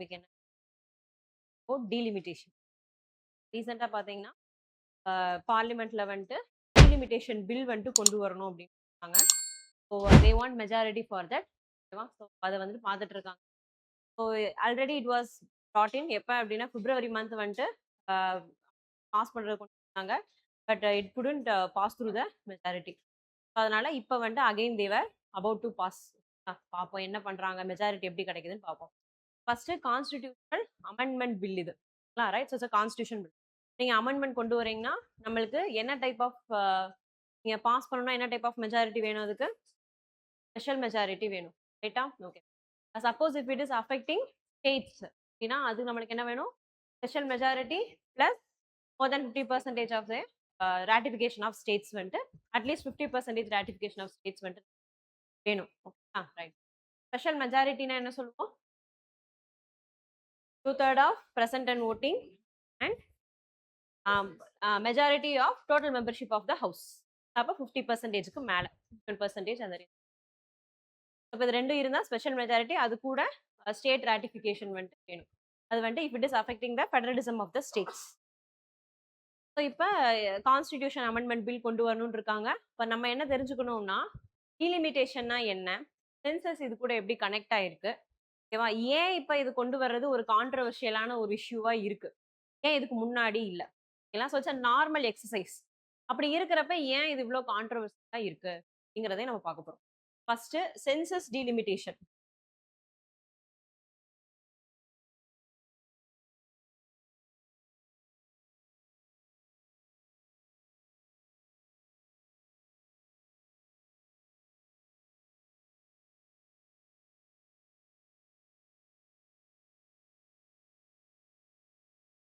Topic என்ன delimitation. ரீசெண்டா பாத்தீங்கன்னா பார்லிமெண்ட்ல வந்துட்டு டீலிமிட்டேஷன் பில் வந்துட்டு கொண்டு வரணும் அப்படின்னு சொன்னாங்க. So they want majority for that. ஓகேவா? ஸோ அதை வந்துட்டு பார்த்துட்டு இருக்காங்க. So already it was brought in எப்போ அப்படின்னா பிப்ரவரி மந்த் வந்துட்டு பாஸ் பண்ணுறது கொண்டு வந்தாங்க. But it couldn't pass through the majority. அதனால இப்போ வந்துட்டு again they're about to pass. பார்ப்போம் என்ன பண்றாங்க, மெஜாரிட்டி எப்படி கிடைக்குதுன்னு பார்ப்போம். ஃபர்ஸ்ட் கான்ஸ்டிடியூஷனல் அமெண்ட்மெண்ட் பில் இது. ரைட். ஸோ கான்ஸ்டியூஷன் பில் நீங்க அமெண்ட்மெண்ட் கொண்டு வரீங்கன்னா நம்மளுக்கு என்ன டைப் ஆஃப் நீங்க பாஸ் பண்ணணும்னா என்ன டைப் ஆஃப் மெஜாரிட்டி வேணும்? அதுக்கு ஸ்பெஷல் மெஜாரிட்டி வேணும். ரைட்டா? Okay. Suppose if it is affecting states அப்படின்னா அது நம்மளுக்கு என்ன வேணும்? Special majority plus more then 50% of the ratification of states வந்துட்டு அட்லீஸ்ட் 50% ராட்டிஃபிகேஷன் ஆஃப் ஸ்டேட்ஸ் வந்துட்டு வேணும். Okay, right. ஸ்பெஷல் மெஜாரிட்டினா என்ன சொல்லுவோம்? 2/3 of present and voting and majority of total membership of the house. அப்போ 50%க்கு மேலே 50% அந்த ரேஞ்ச். இப்போ இது ரெண்டும் இருந்தால் ஸ்பெஷல் மெஜாரிட்டி, அது கூட ஸ்டேட் ராட்டிஃபிகேஷன் வந்துட்டு வேணும். அது வந்துட்டு if it is affecting the federalism of the states. So இப்போ கான்ஸ்டிடியூஷன் அமெண்ட்மெண்ட் பில் கொண்டு வரணும்னு இருக்காங்க. இப்போ நம்ம என்ன தெரிஞ்சுக்கணும்னா டீலிமிட்டேஷன்னா என்ன, சென்சஸ் இது கூட எப்படி கனெக்ட் ஆயிருக்கு, ஓகேவா? ஏன் இப்போ இது கொண்டு வர்றது ஒரு கான்ட்ரவர்ஷியலான ஒரு இஷ்யூவா இருக்கு, ஏன் இதுக்கு முன்னாடி இல்லை, எல்லாம் சொல்லிச்சா நார்மல் எக்ஸசைஸ். அப்படி இருக்கிறப்ப ஏன் இது இவ்வளோ கான்ட்ரவர்ஷியலா இருக்கு அப்படிங்கிறதே நம்ம பார்க்க போறோம். First census delimitation.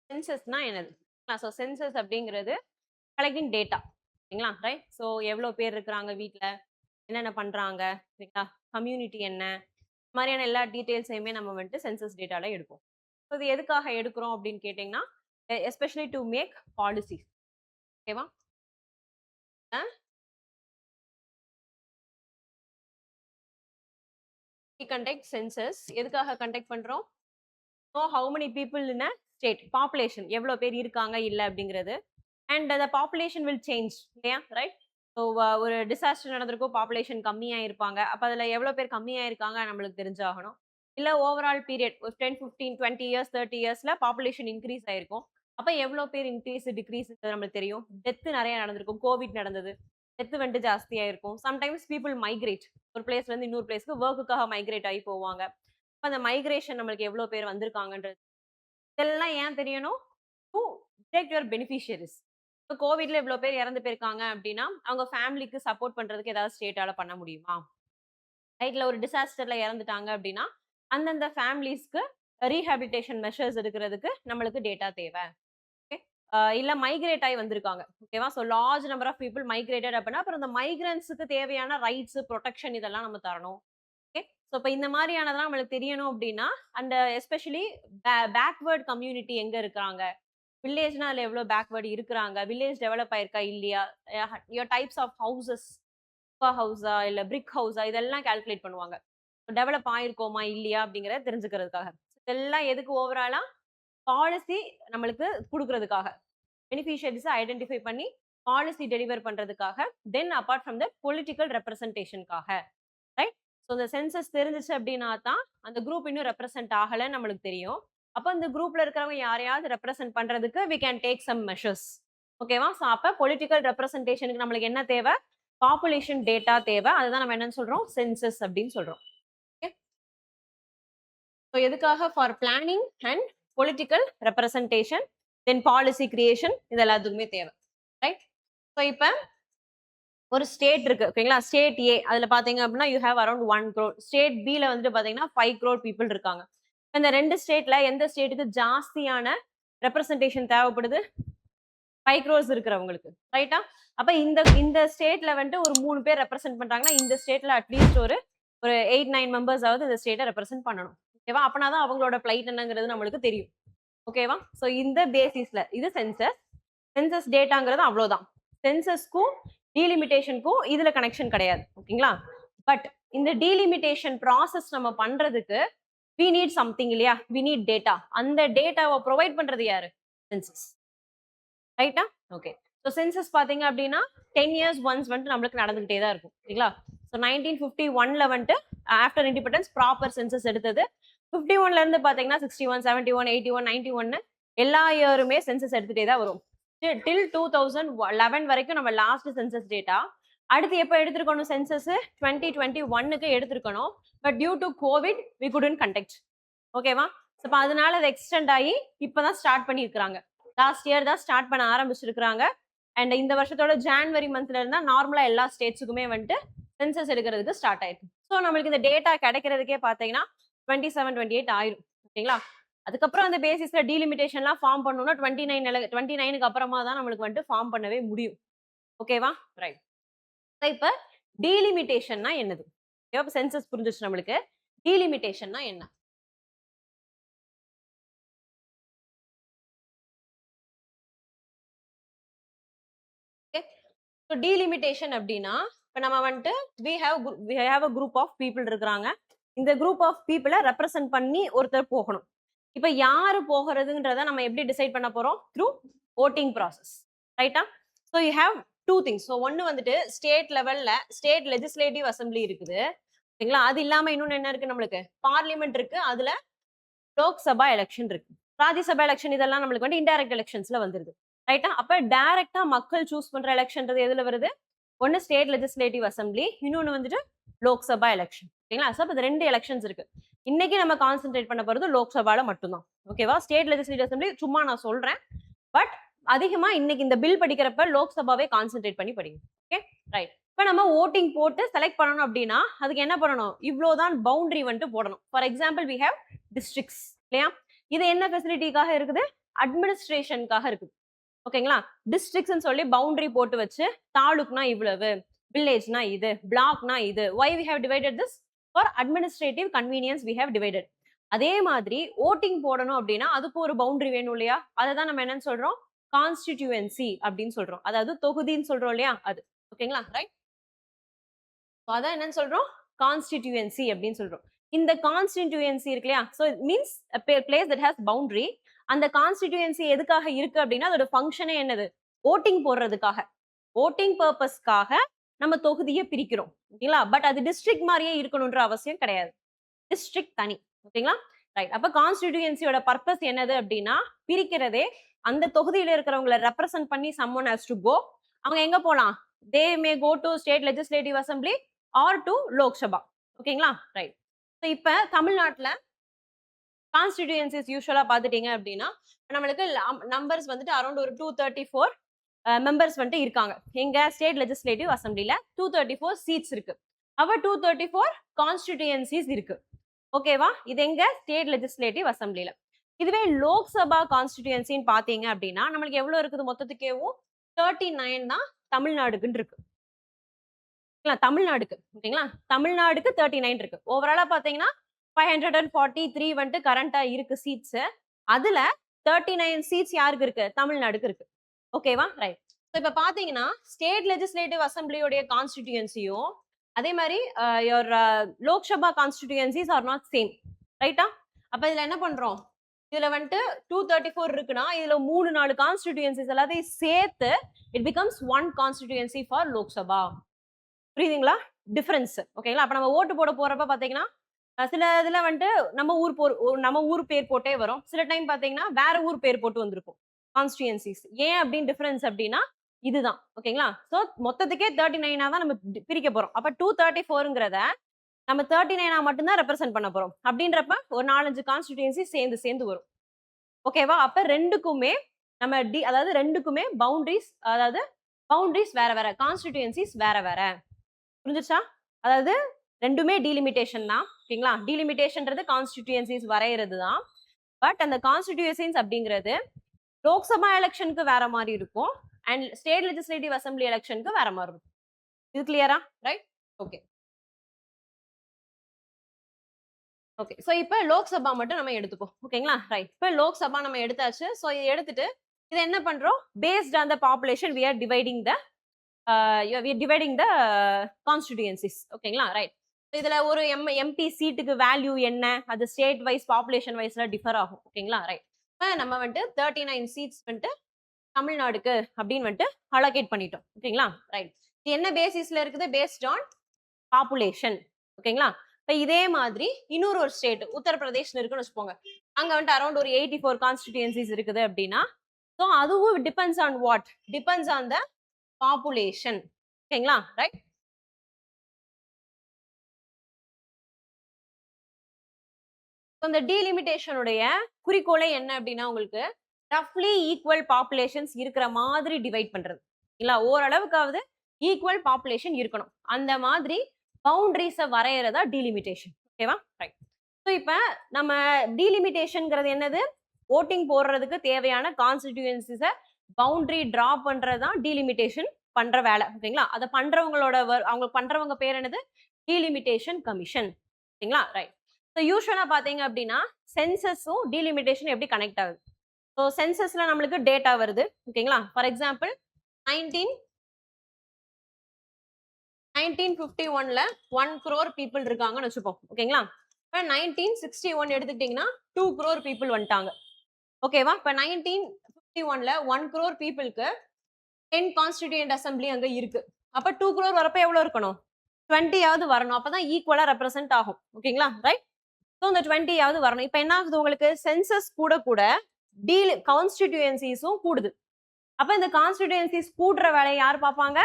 சென்சஸ்னா என்னது? ஸோ சென்சஸ் அப்படிங்கிறது கலெக்டிங் டேட்டா, சரிங்களா? ரைட். ஸோ எவ்வளோ பேர் இருக்கிறாங்க வீட்டில், என்னென்ன பண்ணுறாங்க, சரிங்களா, கம்யூனிட்டி என்ன, இந்த மாதிரியான எல்லா டீட்டெயில்ஸையுமே நம்ம வந்துட்டு சென்சஸ் டேட்டாவில் எடுப்போம். ஸோ இது எதுக்காக எடுக்கிறோம் அப்படின்னு கேட்டிங்கன்னா எஸ்பெஷலி டு மேக் பாலிசிஸ். ஓகேவா? கண்டக்ட் சென்சஸ் எதுக்காக கண்டக்ட் பண்ணுறோம்? So how many people in a state, population எவ்வளோ பேர் இருக்காங்க இல்லை அப்படிங்கிறது. And the population will change இல்லையா? ரைட். ஸோ ஒரு டிசாஸ்டர் நடந்திருக்கும், பாப்புலேஷன் கம்மியாக இருப்பாங்க. அப்போ அதில் எவ்வளோ பேர் கம்மியாக இருக்காங்க நம்மளுக்கு தெரிஞ்சாகணும். இல்லை ஓவரால் பீரியட் ஒரு 10, 15, 20 இயர்ஸ் 30 இயர்ஸில் பாப்புலேஷன் இன்க்ரீஸ் ஆயிருக்கும். அப்போ எவ்வளோ பேர் இன்க்ரீஸ் டிக்ரீஸ் நம்மளுக்கு தெரியும். டெத்து நிறைய நடந்திருக்கும், கோவிட் நடந்தது, டெத்து வந்துட்டு ஜாஸ்தியாக இருக்கும். சம்டைம்ஸ் பீப்புள் மைக்ரேட், ஒரு பிளேஸ்லேருந்து இன்னொரு பிளேஸ்க்கு ஒர்க்குக்காக மைக்ரேட் ஆகி போவாங்க. அப்போ அந்த மைக்ரேஷன் நம்மளுக்கு எவ்வளோ பேர் வந்திருக்காங்கன்றது இதெல்லாம் ஏன் தெரியணும்? To detect your beneficiaries. இப்போ கோவிட்ல இவ்வளோ பேர் இறந்து போயிருக்காங்க அப்படின்னா அவங்க ஃபேமிலிக்கு சப்போர்ட் பண்றதுக்கு ஏதாவது ஸ்டேட்டால பண்ண முடியுமா? ரைட்ல ஒரு டிசாஸ்டர்ல இறந்துட்டாங்க அப்படின்னா அந்தந்த ஃபேமிலிஸ்க்கு ரீஹாபிலிட்டேஷன் மெஷர்ஸ் எடுக்கிறதுக்கு நம்மளுக்கு டேட்டா தேவை. ஓகே. இல்ல மைக்ரேட் ஆகி வந்திருக்காங்க, ஓகேவா? So large number of people migrated அப்படின்னா அப்புறம் இந்த மைக்ரன்ஸுக்கு தேவையான ரைட்ஸ் ப்ரொடெக்ஷன் இதெல்லாம் நம்ம தரணும். ஓகே. ஸோ இப்போ இந்த மாதிரியானதெல்லாம் நம்மளுக்கு தெரியணும் அப்படின்னா அந்த எஸ்பெஷலி பேக்வேர்ட் கம்யூனிட்டி எங்க இருக்கிறாங்க, வில்லேஜ்னா அதில் எவ்வளோ பேக்வேர்டு இருக்கிறாங்க, வில்லேஜ் டெவலப் ஆயிருக்கா இல்லையா, யோர் டைப்ஸ் ஆஃப் ஹவுசஸ், ஹவுஸா இல்லை பிரிக் ஹவுஸா, இதெல்லாம் கால்குலேட் பண்ணுவாங்க. டெவலப் ஆயிருக்கோமா இல்லையா அப்படிங்கிறத தெரிஞ்சுக்கிறதுக்காக. இதெல்லாம் எதுக்கு? ஓவராலா பாலிசி நம்மளுக்கு கொடுக்கறதுக்காக, பெனிஃபிஷியரிஸை ஐடென்டிஃபை பண்ணி பாலிசி டெலிவர் பண்றதுக்காக, then apart from the political ரெப்ரசன்டேஷனுக்காக. ரைட். ஸோ இந்த சென்சஸ் தெரிஞ்சிச்சு அப்படின்னா தான் அந்த குரூப் இன்னும் ரெப்ரசென்ட் ஆகலைன்னு நம்மளுக்கு தெரியும். அப்போ இந்த குரூப்ல இருக்கிறவங்க யாரையாவது ரெப்ரசென்ட் பண்றதுக்கு we can take some measures. ஓகேவா? ஸோ அப்போ பொலிட்டிக்கல் ரெப்ரசன்டேஷனுக்கு நம்மளுக்கு என்ன தேவை? பாப்புலேஷன் டேட்டா தேவை. அதுதான் நம்ம என்னன்னு சொல்றோம்? சென்சஸ் அப்படின்னு சொல்றோம். ஓகே. ஸோ எதுக்காக? For planning and political representation, then policy creation, இது எல்லாத்துக்குமே தேவை. ரைட். ஸோ இப்போ ஒரு ஸ்டேட் இருக்கு, ஓகேங்களா? ஸ்டேட் ஏ அதுல பாத்தீங்க அப்படின்னா you have around 1 crore. State பில வந்துட்டு பாத்தீங்கன்னா 5 crore பீப்புள் இருக்காங்க. இந்த ரெண்டு ஸ்டேட்ல எந்த ஸ்டேட்டுக்கு ஜாஸ்தியான ரெப்ரசன்டேஷன் தேவைப்படுது? 5 crores இருக்கிறவங்களுக்கு. ரைட்டா? அப்ப இந்த ஸ்டேட்ல வந்துட்டு ஒரு 3 பேர் ரெப்ரசென்ட் பண்றாங்கன்னா இந்த ஸ்டேட்ல அட்லீஸ்ட் ஒரு 8-9 மெம்பர்ஸ் ஆவது இந்த ஸ்டேட்டை ரெப்ரசென்ட் பண்ணணும். ஓகேவா? அப்பனாதான் அவங்களோட பிளைட் என்னங்கிறது நம்மளுக்கு தெரியும். ஓகேவா? ஸோ இந்த பேசிஸ்ல இது சென்சஸ். சென்சஸ் டேட்டாங்கிறது அவ்வளவுதான். சென்சஸ்க்கும் டீலிமிட்டேஷனுக்கும் இதுல கனெக்ஷன் கிடையாது, ஓகேங்களா? பட் இந்த டீலிமிட்டேஷன் ப்ராசஸ் நம்ம பண்றதுக்கு we need something இல்லையா, we need data. அந்த டேட்டாவை ப்ரொவைட் பண்றது யாரு? சென்சஸ். ரைட்டா? ஓகே. ஸோ சென்சஸ் பாத்தீங்க அப்படின்னா 10 years ஒன்ஸ் வந்துட்டு நம்மளுக்கு நடந்துகிட்டே தான் இருக்கும் சரிங்களா. ஸோ 1951ல வந்துட்டு ஆஃப்டர் இண்டிபெண்டன்ஸ் ப்ராப்பர் சென்சஸ் எடுத்தது. 51ல இருந்து பாத்தீங்கன்னா 61, 71, 81, 91 எல்லா இயருமே சென்சஸ் எடுத்துட்டே தான் வரும். டில் 2011 வரைக்கும் நம்ம லாஸ்ட் சென்சஸ் டேட்டா. அடுத்து எப்போ எடுத்திருக்கணும் சென்சஸ்? 2021க்கு எடுத்திருக்கணும். But due to Covid we couldn't conduct. ஓகேவா? ஸோ அதனால அது எக்ஸ்டெண்ட் ஆகி இப்பதான் ஸ்டார்ட் பண்ணியிருக்காங்க. லாஸ்ட் இயர் தான் ஸ்டார்ட் பண்ண ஆரம்பிச்சிருக்காங்க. அண்ட் இந்த வருஷத்தோட ஜான்வரி மந்த்ல இருந்தா நார்மலா எல்லா ஸ்டேட்ஸுக்குமே வந்துட்டு சென்சஸ் எடுக்கிறதுக்கு ஸ்டார்ட் ஆயிருக்கு. ஸோ நம்மளுக்கு இந்த டேட்டா கிடைக்கிறதுக்கே பார்த்தீங்கன்னா 27, 28 ஆயிரும். ஓகேங்களா? அதுக்கப்புறம் அந்த பேசிஸ்ல டீலிமிட்டேஷன்லாம் ஃபார்ம் பண்ணணும்னா 29க்கு அப்புறமா தான் நம்மளுக்கு வந்துட்டு ஃபார்ம் பண்ணவே முடியும். ஓகேவா? ரைட். இப்ப டீலிமிட்டேஷன்னா என்னது? இப்போ சென்சஸ் புரிஞ்சிச்சு நம்மளுக்கு. டீலிமிட்டேஷன்னா என்ன? ஸோ டீலிமிட்டேஷன் அப்படின்னா இப்போ நம்ம வந்துட்டு we have a group of people இருக்கிறாங்க. இந்த குரூப் ஆஃப் பீப்புளை ரெப்ரசென்ட் பண்ணி ஒருத்தர் போகணும். இப்போ யாரு போகிறதுன்றத நம்ம எப்படி டிசைட் பண்ண போறோம்? Through voting process. ரைட்டா? So you have 2 things. So ஒன்று வந்துட்டு ஸ்டேட் லெவல்ல ஸ்டேட் லெஜிஸ்லேட்டிவ் அசம்பிளி இருக்குது. ஓகேங்களா? அது இல்லாம இன்னொன்று என்ன இருக்கு நம்மளுக்கு? பார்லிமெண்ட் இருக்கு. அதுல லோக்சபா எலெக்ஷன் இருக்கு. ராஜ்யசபா எலெக்ஷன் இதெல்லாம் நம்மளுக்கு வந்து இன்டைரக்ட் எலெக்ஷன்ஸ்ல வந்துருது. ரைட்டா? அப்ப டைரக்டா மக்கள் சூஸ் பண்ற எலெக்ஷன்றது எதுல வருது? ஒன்னு ஸ்டேட் லெஜிஸ்லேட்டிவ் அசம்பிளி, இன்னொன்னு வந்துட்டு லோக்சபா எலெக்ஷன். ஓகேங்களா? ஸோ இது 2 எலெக்ஷன்ஸ் இருக்கு. இன்னைக்கு நம்ம கான்சென்ட்ரேட் பண்ண போறது லோக்சபால மட்டும்தான். ஓகேவா? ஸ்டேட் லெஜிஸ்லேட்டிவ் அசம்பிளி சும்மா நான் சொல்றேன். பட் அதிகமா இன்னைக்கு இந்த பில் படிக்கிறப்ப லோக்சபாவே கான்சென்ட்ரேட் பண்ணி படிங்க. Okay right. இப்போ நம்ம ஓட்டிங் போட்டு செலக்ட் பண்ணணும் அப்படின்னா அதுக்கு என்ன பண்ணணும்? இவ்வளோதான் பவுண்டரி வந்துட்டு போடணும். For example we have districts இல்லையா? இது என்ன ஃபெசிலிட்டிக்காக இருக்குது? அட்மினிஸ்ட்ரேஷனுக்காக இருக்குது. ஓகேங்களா? டிஸ்ட்ரிக்ட்ஸ் சொல்லி பவுண்டரி போட்டு வச்சு தாலுக்னா இவ்வளவு, வில்லேஜ்னா இது, பிளாக்னா இது. Why we have divided this? For administrative convenience we have divided. அதே மாதிரி ஓட்டிங் போடணும் அப்படின்னா அதுக்கு ஒரு பவுண்டரி வேணும் இல்லையா? அதை தான் நம்ம என்னன்னு சொல்றோம்? கான்ஸ்டிடியூவன்சி அப்படின்னு சொல்றோம். அதாவது தொகுதின்னு சொல்றோம் இல்லையா? அது. ஓகேங்களா? ரைட். அதான் என்னன்னு சொல்றோம்? கான்ஸ்டிடியூவன்சி அப்படின்னு சொல்றோம். இந்த கான்ஸ்டிடியூவன்சி இருக்கு இல்லையா? So it means place that has boundary. அந்த கான்ஸ்டிடியூவன்சி எதுக்காக இருக்கு அப்படின்னா அதோட ஃபங்க்ஷனே என்னது? ஓட்டிங் போடுறதுக்காக. ஓட்டிங் பர்பஸ்க்காக நம்ம தொகுதியை பிரிக்கிறோம். ஓகேங்களா? பட் அது டிஸ்ட்ரிக்ட் மாதிரியே இருக்கணும்ன்ற அவசியம் கிடையாது. டிஸ்ட்ரிக்ட் தனி. ஓகேங்களா? ரைட். அப்ப கான்ஸ்டிடியூவன்சியோட பர்பஸ் என்னது அப்படின்னா பிரிக்கிறதே அந்த தொகுதியில இருக்கிறவங்களை ரெப்ரசென்ட் பண்ணி someone has to go. அவங்க எங்க போலாம்? they may go to state legislative assembly or to Lok Sabha. ஓகேங்களா? ரைட். ஸோ இப்ப தமிழ்நாட்டுல கான்ஸ்டிடியூவன்சிஸ் யூஸ்வலா பாத்துட்டீங்க அப்படின்னா நம்மளுக்கு நம்பர்ஸ் வந்துட்டு அரௌண்ட் ஒரு 234 மெம்பர்ஸ் வந்துட்டு இருக்காங்க. எங்க ஸ்டேட் லெஜிஸ்லேட்டிவ் அசம்பிளில 234 சீட்ஸ் இருக்கு. அவ 234 கான்ஸ்டிடியூவன்சிஸ் இருக்கு. ஓகேவா? இது எங்க? ஸ்டேட் லெஜிஸ்லேட்டிவ் அசம்பிளில. இதுவே லோக்சபா கான்ஸ்டிடியூவன்சின்னு பாத்தீங்க அப்படின்னா நம்மளுக்கு எவ்வளவு இருக்குது? மொத்தத்துக்கேவும் 39 தான் தமிழ்நாடுக்குன்னு இருக்கு. தமிழ்நாடுக்கு. ஓகேங்களா? தமிழ்நாடுக்கு 39 இருக்கு. ஓவராலா பாத்தீங்கன்னா 543 வந்துட்டு கரண்டா இருக்கு சீட்ஸ். அதுல 39 சீட்ஸ் யாருக்கு இருக்கு? தமிழ்நாடுக்கு இருக்கு. ஓகேவா? ரைட். இப்ப பாத்தீங்கன்னா ஸ்டேட் லெஜிஸ்லேட்டிவ் அசம்பிளியோடைய கான்ஸ்டிடியூவன்சியும் அதே மாதிரி your Lok Sabha constituencies are not same. ரைட்டா? அப்ப இதுல என்ன பண்றோம்? இதுல வந்துட்டு 234 இருக்குன்னா இதுல 3-4 கான்ஸ்டிடியூவன்சிஸ் எல்லாத்தையும் சேர்த்து it becomes 1 constituency for Lok Sabha. புரியுதுங்களா? டிஃபரன்ஸ். ஓகேங்களா? அப்ப நம்ம ஓட்டு போட போறப்ப பாத்தீங்கன்னா சில இதுல வந்துட்டு நம்ம ஊர் பேர் போட்டே வரும். சில டைம் பாத்தீங்கன்னா வேற ஊர் பேர் போட்டு வந்திருக்கும் கான்ஸ்டிடியூவன்சிஸ். ஏன் அப்படின்னு டிஃபரன்ஸ் அப்படின்னா இதுதான். ஓகேங்களா? ஸோ மொத்தத்துக்கே 39 தான் நம்ம பிரிக்க போறோம். அப்ப 234ங்கிறத நம்ம 39 மட்டும்தான் ரெப்ரசென்ட் பண்ண போறோம். அப்படின்றப்ப ஒரு 4-5 கான்ஸ்டிடியூவன்சி சேர்ந்து வரும். ஓகேவா? அப்ப ரெண்டுக்குமே நம்ம அதாவது ரெண்டுக்குமே பவுண்டரிஸ் வேற வேற, கான்ஸ்டிடியூவன்சிஸ் வேற வேற. புரிஞ்சுச்சா? அதாவது ரெண்டுமே டீலிமிட்டேஷன் தான். ஓகேங்களா? டீலிமிட்டேஷன்ன்றது கான்ஸ்டிடியூவன்சிஸ் வரைகிறது தான். பட் அந்த கான்ஸ்டிடியூவன்சிஸ் அப்படிங்கிறது லோக்சபா எலெக்ஷனுக்கு வேற மாதிரி இருக்கும் அண்ட் ஸ்டேட் லெஜிஸ்லேட்டிவ் அசம்பிளி எலெக்ஷனுக்கு வேற மாதிரி இருக்கும். இது கிளியரா? ரைட். Okay okay. ஸோ இப்போ லோக்சபா மட்டும் நம்ம எடுத்துப்போம். ஓகேங்களா? ரைட். இப்போ லோக்சபா நம்ம எடுத்தாச்சு. ஸோ இதை எடுத்துட்டு இதை என்ன பண்றோம்? Based on the population we are dividing the constituencies. ஓகேங்களா? ரைட். இதுல ஒரு எம்பி சீட்டுக்கு வேல்யூ என்ன, அது ஸ்டேட் வைஸ் பாப்புலேஷன் வைஸ்ல டிஃபர் ஆகும். ஓகேங்களா? ரைட். நம்ம வந்துட்டு 39 சீட்ஸ் வந்துட்டு தமிழ்நாடுக்கு அப்படின்னு வந்துட்டு அலோகேட் பண்ணிட்டோம். ஓகேங்களா? ரைட். இது என்ன பேசிஸ்ல இருக்குது? Based on population. ஓகேங்களா? இப்ப இதே மாதிரி இன்னொரு ஒரு ஸ்டேட் உத்தரப்பிரதேஷ்ல இருக்குன்னு வச்சுக்கோங்க. அங்க வந்துட்டு அரௌண்ட் ஒரு 84 கான்ஸ்டிடியூன்சிஸ் இருக்குது அப்படின்னா, ஸோ அதுவும் depends on what? Depends on the population. ஓகேங்களா? ரைட். இந்த டீலிமிட்டேஷனுடைய குறிக்கோளே என்ன அப்படின்னா உங்களுக்கு ரஃப்லி ஈக்குவல் பாப்புலேஷன்ஸ் இருக்கிற மாதிரி டிவைட் பண்றது. இல்ல ஓரளவுக்காவது ஈக்குவல் பாப்புலேஷன் இருக்கணும். அந்த மாதிரி பவுண்டரிஸை வரையறதா டீலிமிட்டேஷன். ஓகேவா? ரைட். ஸோ இப்போ நம்ம டீலிமிட்டேஷன்ங்கிறது என்னது? ஓட்டிங் போடுறதுக்கு தேவையான கான்ஸ்டிடியூன்சிஸை பவுண்டரி டிரா பண்றது தான் டீலிமிட்டேஷன் பண்ற வேலை. ஓகேங்களா? அதை பண்றவங்களோட அவங்க பண்றவங்க பேர் என்னது? Delimitation commission. ஓகேங்களா? ரைட். ஸோ யூஸ்வலா பாத்தீங்க அப்படின்னா சென்சஸும் டீலிமிட்டேஷன் எப்படி கனெக்ட் ஆகுது? ஸோ சென்சஸ்ல நம்மளுக்கு டேட்டா வருது. ஓகேங்களா? ஃபார் எக்ஸாம்பிள் 1951ல 1 crore people இருக்காங்கன்னு வச்சுப்போம். ஓகேங்களா? இப்போ 1961 எடுத்துக்கிட்டீங்கன்னா 2 crore people வந்துட்டாங்க. ஓகேவா? இப்போ 1951ல 1 crore peopleக்கு 10 கான்ஸ்டிடியூயன்ட் அசம்பிளி அங்க இருக்கு. அப்ப 2 crore வரப்ப எவ்வளவு இருக்கணும்? 20யாவது வரணும். அப்பதான் ஈக்குவலா ரெப்ரசென்ட் ஆகும். ஓகேங்களா? ரைட். ஸோ இந்த 20யாவது வரணும். இப்போ என்ன ஆகுது உங்களுக்கு? சென்சஸ் கூட கூட கான்ஸ்டிடியூயன்சிஸும் கூடுது. அப்ப இந்த கான்ஸ்டிடியூயன்சிஸ் கூடுற வேலையை யார் பார்ப்பாங்க?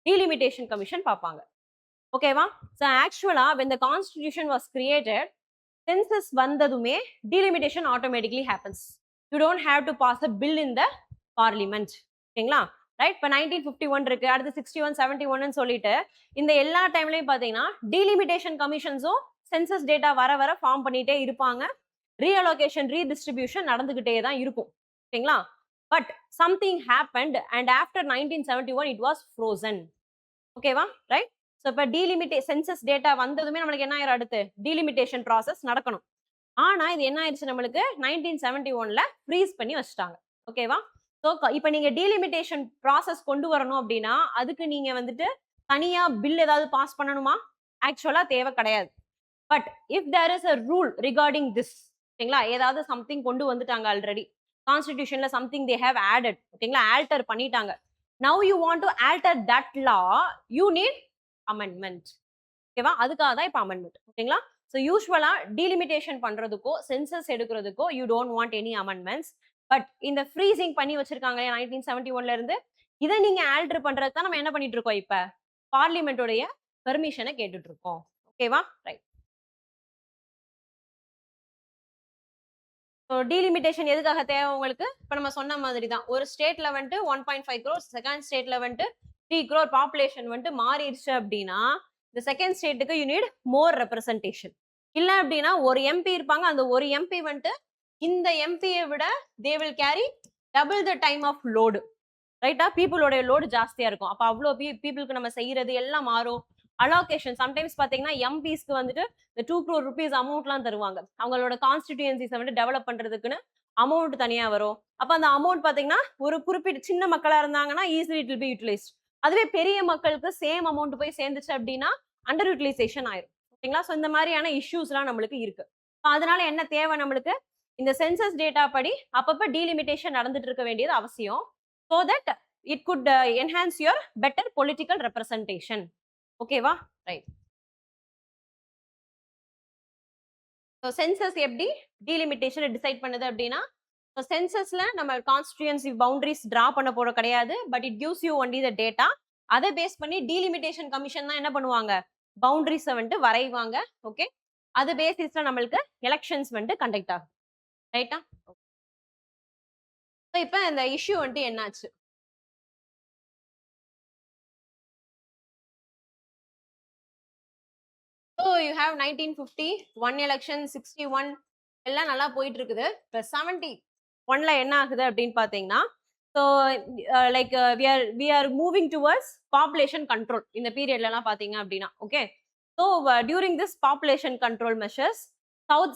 டீலிமிட்டேஷன் கமிஷன் பார்ப்பாங்க. ஓகேவா? ஸோ ஆக்சுவலா when the constitution was created, census வந்ததுமே delimitation automatically happens. You don't have to pass a bill in the parliament. ஓகேங்களா? ரைட். இப்போ 1951 இருக்கு, அடுத்து 61, 71 சொல்லிட்டு இந்த எல்லா டைம்லயும் பாத்தீங்கன்னா டீலிமிட்டேஷன் கமிஷன்ஸும் சென்சஸ் டேட்டா வர வர ஃபார்ம் பண்ணிட்டே இருப்பாங்க. ரீஅலோகேஷன் ரீடிஸ்ட்ரிபியூஷன் நடந்துகிட்டே தான் இருக்கும். ஓகேங்களா? But something happened and after 1971 it was frozen. ஓகேவா? ரைட். ஸோ இப்போ சென்சஸ் டேட்டா வந்ததுமே நம்மளுக்கு என்ன ஆயிரும்? அடுத்து டீலிமிட்டேஷன் ப்ராசஸ் நடக்கணும். ஆனா இது என்ன ஆயிடுச்சு? நம்மளுக்கு 1971ல ஃப்ரீஸ் பண்ணி வச்சுட்டாங்க. ஓகேவா? ஸோ இப்போ நீங்க டீலிமிட்டேஷன் ப்ராசஸ் கொண்டு வரணும் அப்படின்னா அதுக்கு நீங்க வந்துட்டு தனியா பில் ஏதாவது பாஸ் பண்ணணுமா? ஆக்சுவலா தேவை கிடையாது. But if there is a rule regarding this, ஓகேங்களா, ஏதாவது சம்திங் கொண்டு வந்துட்டாங்க ஆல்ரெடி கான்ஸ்டிடியூஷன்ல சம்திங் தே ஹேவ் ஆடட், ஓகேங்களா, ஆல்டர் பண்ணிட்டாங்க. Now you want to alter that law, you need amendment. ஓகேவா? அதுக்காக தான் இப்போ அமெண்ட்மெண்ட். ஓகேங்களா? ஸோ யூஸ்வலா டீலிமிட்டேஷன் பண்றதுக்கோ சென்சஸ் எடுக்கிறதுக்கோ you don't want any amendments. But இந்த ஃப்ரீசிங் பண்ணி வச்சிருக்காங்க 1971ல இருந்து, இதை நீங்க ஆல்டர் பண்றது தான் நம்ம என்ன பண்ணிட்டு இருக்கோம்? இப்ப பார்லிமெண்டோடைய பெர்மிஷனை கேட்டுட்டு இருக்கோம். ஓகேவா? ரைட். ஸோ டீலிமிட்டேஷன் எதுக்காக தேவை உங்களுக்கு? இப்போ நம்ம சொன்ன மாதிரி தான் ஒரு ஸ்டேட்ல வந்துட்டு 1.5 crore, செகண்ட் ஸ்டேட்ல வந்துட்டு 3 crore பாப்புலேஷன் வந்துட்டு மாறிடுச்சு அப்படின்னா இந்த செகண்ட் ஸ்டேட்டுக்கு யூ நீட் மோர் ரெப்ரசன்டேஷன். இல்லை அப்படின்னா ஒரு எம்பி இருப்பாங்க, அந்த ஒரு எம்பி வந்துட்டு இந்த எம்பியை விட they will carry double the time of load. ரைட்டா? பீப்புளோட லோடு ஜாஸ்தியா இருக்கும். அப்போ அவ்வளோ பீப்புளுக்கு நம்ம செய்யறது எல்லாம் மாறும். அலோகேஷன் சம்டைம்ஸ் பாத்தீங்கன்னா எம்பிஸ்க்கு வந்துட்டு இந்த 2 crore rupees அமௌண்ட்லாம் தருவாங்க. அவங்களோட கான்ஸ்டிடியூன்சிஸை வந்து டெவலப் பண்றதுக்குன்னு அமௌண்ட் தனியா வரும். அப்ப அந்த அமௌண்ட் பாத்தீங்கன்னா ஒரு குறிப்பிட்ட சின்ன மக்களா இருந்தாங்கன்னா easily it will be utilised. அதுவே பெரிய மக்களுக்கு சேம் அமௌண்ட் போய் சேர்ந்துச்சு அப்படின்னா அண்டர் யூட்டிலைசேஷன் ஆயிரும். ஓகேங்களா? ஸோ இந்த மாதிரியான இஷ்யூஸ்லாம் நம்மளுக்கு இருக்கு. அதனால என்ன தேவை நம்மளுக்கு? இந்த சென்சஸ் டேட்டா படி அப்பப்ப டீலிமிட்டேஷன் நடந்துட்டு இருக்க வேண்டியது அவசியம். So that it good enhance your better political representation. ஓகேவா? ரைட். சென்சஸ் எப்படி டீலிமிட்டேஷனை டிசைட் பண்ணுது அப்படின்னா, சென்சஸ்ல நம்ம கான்ஸ்டிடியூன்சி பவுண்டரிஸ் டிரா பண்ண போற கிடையாது. But it gives you only the data. அதை பேஸ் பண்ணி டீலிமிட்டேஷன் கமிஷன் தான் என்ன பண்ணுவாங்க? பவுண்டரிஸை வந்துட்டு வரைவாங்க. ஓகே, அது பேசிஸ்ல நம்மளுக்கு எலெக்ஷன்ஸ் வந்துட்டு கண்டக்ட் ஆகும். ரைட்டா? இப்போ இந்த இஷ்யூ வந்துட்டு என்னாச்சு? ஸோ யூ ஹேவ் 1950 1 எலெக்ஷன், 61 எல்லாம் நல்லா போயிட்டு இருக்குது. இப்போ 71ல என்ன ஆகுது அப்படின்னு பார்த்தீங்கன்னா, so like we are moving towards population control இந்த பீரியட்லலாம் பார்த்தீங்க அப்படின்னா. ஓகே, so during this population control measures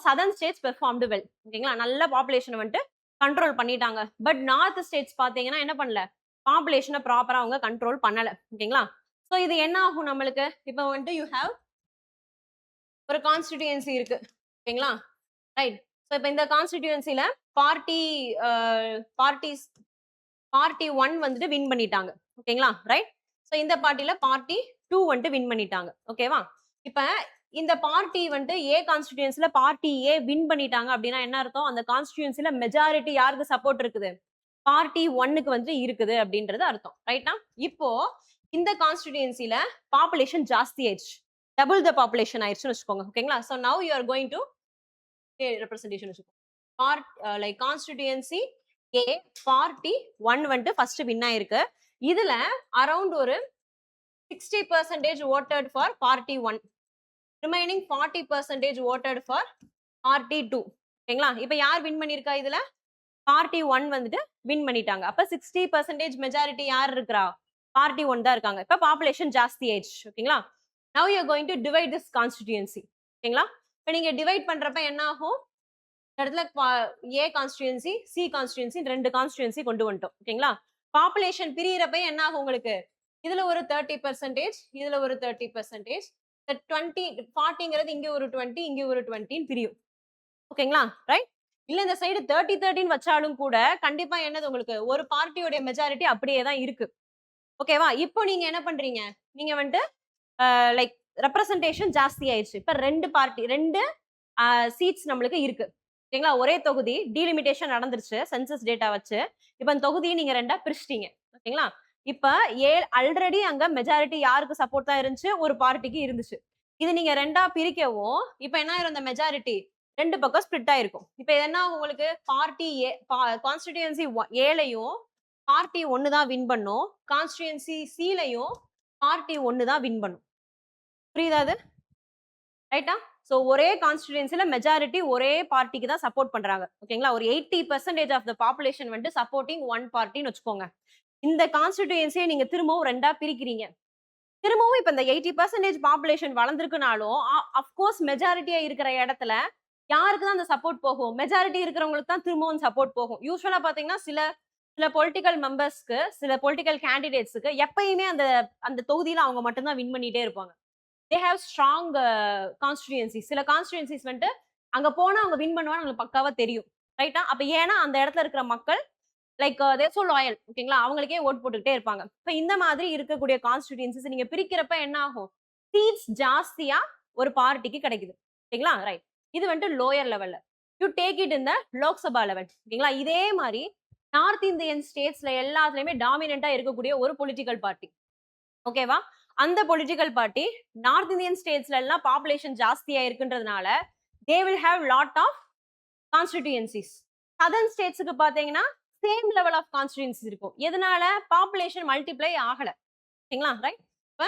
southern states performed well. ஓகேங்களா? நல்ல பாப்புலேஷனை வந்துட்டு கண்ட்ரோல் பண்ணிட்டாங்க. பட் நார்த் ஸ்டேட்ஸ் பார்த்தீங்கன்னா என்ன பண்ணல? பாப்புலேஷனை ப்ராப்பராக அவங்க கண்ட்ரோல் பண்ணலை. ஓகேங்களா? ஸோ இது என்ன ஆகும் நம்மளுக்கு? இப்போ வந்துட்டு யூ ஹேவ் ஒரு கான்ஸ்டிடியூன்சி இருக்கு. ஓகேங்களா? ரைட். ஸோ இப்ப இந்த கான்ஸ்டிடியூன்சில பார்ட்டி பார்ட்டிஸ் பார்ட்டி 1 வந்துட்டு வின் பண்ணிட்டாங்க. ஓகேங்களா? ரைட். ஸோ இந்த பார்ட்டில பார்ட்டி 2 வந்துட்டு வின் பண்ணிட்டாங்க. ஓகேவா? இப்ப இந்த பார்ட்டி வந்துட்டு ஏ கான்ஸ்டிடியூன்சில பார்ட்டி ஏ வின் பண்ணிட்டாங்க அப்படின்னா என்ன அர்த்தம்? அந்த கான்ஸ்டிடியூன்சில மெஜாரிட்டி யாருக்கு சப்போர்ட் இருக்குது? பார்ட்டி 1க்கு வந்து இருக்குது அப்படின்றது அர்த்தம். ரைட்டா? இப்போ இந்த கான்ஸ்டிடியூன்சில பாப்புலேஷன் ஜாஸ்தி ஆயிடுச்சு. டபுள் த பாப்புலேஷன் ஆயிடுச்சுன்னு வச்சுக்கோங்க. ஓகேங்களா? So now you are going to representation வச்சுக்கோங்க. லைக் கான்ஸ்டிடியூன்சி ஏ பார்ட்டி 1 வந்துட்டு ஃபர்ஸ்ட் வின் ஆயிருக்கு. இதுல அரௌண்ட் ஒரு 60% voted for party 1. Remaining 40% voted for party 2. ஓகேங்களா? இப்ப யார் வின் பண்ணிருக்கா இதுல? பார்ட்டி 1 வந்துட்டு வின் பண்ணிட்டாங்க. அப்ப 60% மெஜாரிட்டி யார் இருக்கா? பார்ட்டி 1 தான் இருக்காங்க. இப்ப பாப்புலேஷன் ஜாஸ்தி ஆயிடுச்சு. ஓகேங்களா? Now you are going to divide this constituency. ஓகேங்களா? இப்ப நீங்க டிவைட் பண்றப்ப என்ன ஆகும்? இடத்துல ஏ கான்ஸ்டிடியூன்சி சி கான்ஸ்டிடியூன்சி ரெண்டு கான்ஸ்டிடியூன்சி கொண்டு வந்துட்டோம். ஓகேங்களா? பாப்புலேஷன் பிரியறப்ப என்ன ஆகும் உங்களுக்கு? இதுல ஒரு 30%, இதுல ஒரு 30%, 20 40ங்கிறது இங்க ஒரு 20, இங்க ஒரு 20 பிரியும். ஓகேங்களா? ரைட். இல்ல இந்த சைடு 30 30 வச்சாலும் கூட கண்டிப்பா என்னது உங்களுக்கு ஒரு பார்ட்டியோட மெஜாரிட்டி அப்படியே தான் இருக்கு. ஓகேவா? இப்போ நீங்க என்ன பண்றீங்க? நீங்க வந்துட்டு லைக் ரெப்ரசன்டேஷன் ஜாஸ்தி ஆயிடுச்சு. இப்ப ரெண்டு சீட்ஸ் நம்மளுக்கு இருக்கு. ஓகேங்களா? ஒரே தொகுதி டீலிமிட்டேஷன் நடந்துருச்சு சென்சஸ் டேட்டா வச்சு. இப்ப அந்த தொகுதியை நீங்க ரெண்டா பிரிச்சிட்டீங்க. ஓகேங்களா? இப்ப ஆல்ரெடி அங்க மெஜாரிட்டி யாருக்கு சப்போர்ட் தான் இருந்துச்சு? ஒரு பார்ட்டிக்கு இருந்துச்சு. இது நீங்க ரெண்டா பிரிக்கவும் இப்ப என்ன ஆயிரும்? அந்த மெஜாரிட்டி ரெண்டு பக்கம் ஸ்ப்ளிட் ஆயிருக்கும். இப்ப என்ன உங்களுக்கு பார்ட்டி ஏ கான்ஸ்டிடியூன்சி ஏலையும் பார்ட்டி 1 தான் வின் பண்ணும். கான்ஸ்டிடியூன்சி சிலையும் பார்ட்டி 1 தான் வின் பண்ணும். புரியுதா அது? ரைட்டா? சோ ஒரே கான்ஸ்டிடியூன்சில மெஜாரிட்டி ஒரே பார்ட்டிக்கு தான் சப்போர்ட் பண்றாங்க. ஓகேங்களா? ஒரு 80% ஆஃப் த பாப்புலேஷன் வந்து சப்போர்ட்டிங் ஒன் பார்ட்டின்னு வச்சுக்கோங்க. இந்த கான்ஸ்டிடியூன்சியை நீங்க திரும்பவும் ரெண்டா பிரிக்கிறீங்க. திரும்பவும் இப்ப இந்த 80% பாப்புலேஷன் வளர்ந்திருக்குனாலும் அஃப்கோர்ஸ் மெஜாரிட்டியா இருக்கிற இடத்துல யாருக்கு தான் அந்த சப்போர்ட் போகும்? மெஜாரிட்டி இருக்கிறவங்களுக்கு தான் திரும்பவும் சப்போர்ட் போகும். யூசுவலா பாத்தீங்கன்னா சில சில பொலிட்டிக்கல் மெம்பர்ஸ்க்கு சில பொலிட்டிக்கல் கேண்டிடேட்ஸ்க்கு எப்பயுமே அந்த அந்த தொகுதியில அவங்க மட்டும் தான் வின் பண்ணிட்டே இருப்பாங்க. They have strong constituencies. சில கான்ஸ்டிடியூன்சிஸ் வந்துட்டு அங்க போனா அவங்க வின் பண்ணுவாங்க உங்களுக்கு பக்காவா தெரியும். ரைட்டா? அப்ப ஏன்னா அந்த இடத்துல இருக்கிற மக்கள் லைக் தேர் சோ லாயல். ஓகேங்களா? அவங்களுக்கே ஓட் போட்டுக்கிட்டே இருப்பாங்க. இப்ப இந்த மாதிரி இருக்கக்கூடிய கான்ஸ்டிடியூன்சிஸ் நீங்க பிரிக்கிறப்ப என்ன ஆகும்? சீட்ஸ் ஜாஸ்தியா ஒரு பார்ட்டிக்கு கிடைக்குது. ஓகேங்களா? ரைட். இது வந்துட்டு லோயர் லெவல்ல. You take it in the Lok Sabha level. ஓகேங்களா? இதே மாதிரி நார்த் இந்தியன் ஸ்டேட்ஸ்ல எல்லாத்துலயுமே டாமினண்டா இருக்கக்கூடிய ஒரு பொலிட்டிக்கல் பார்ட்டி. ஓகேவா? அந்த பொலிட்டிக்கல் பார்ட்டி நார்த் இந்தியன் ஸ்டேட்ஸ்ல எல்லாம் பாப்புலேஷன் ஜாஸ்தியா இருக்குன்றதுனால they will have lot of constituencies. Southern ஸ்டேட்ஸ்க்கு பாத்தீங்கன்னா சேம் லெவல் ஆஃப் கான்ஸ்டிடியூன்சிஸ் இருக்கும். எதனால? பாப்புலேஷன் மல்டிப்ளை ஆகல. ஓகேங்களா? ரைட். இப்ப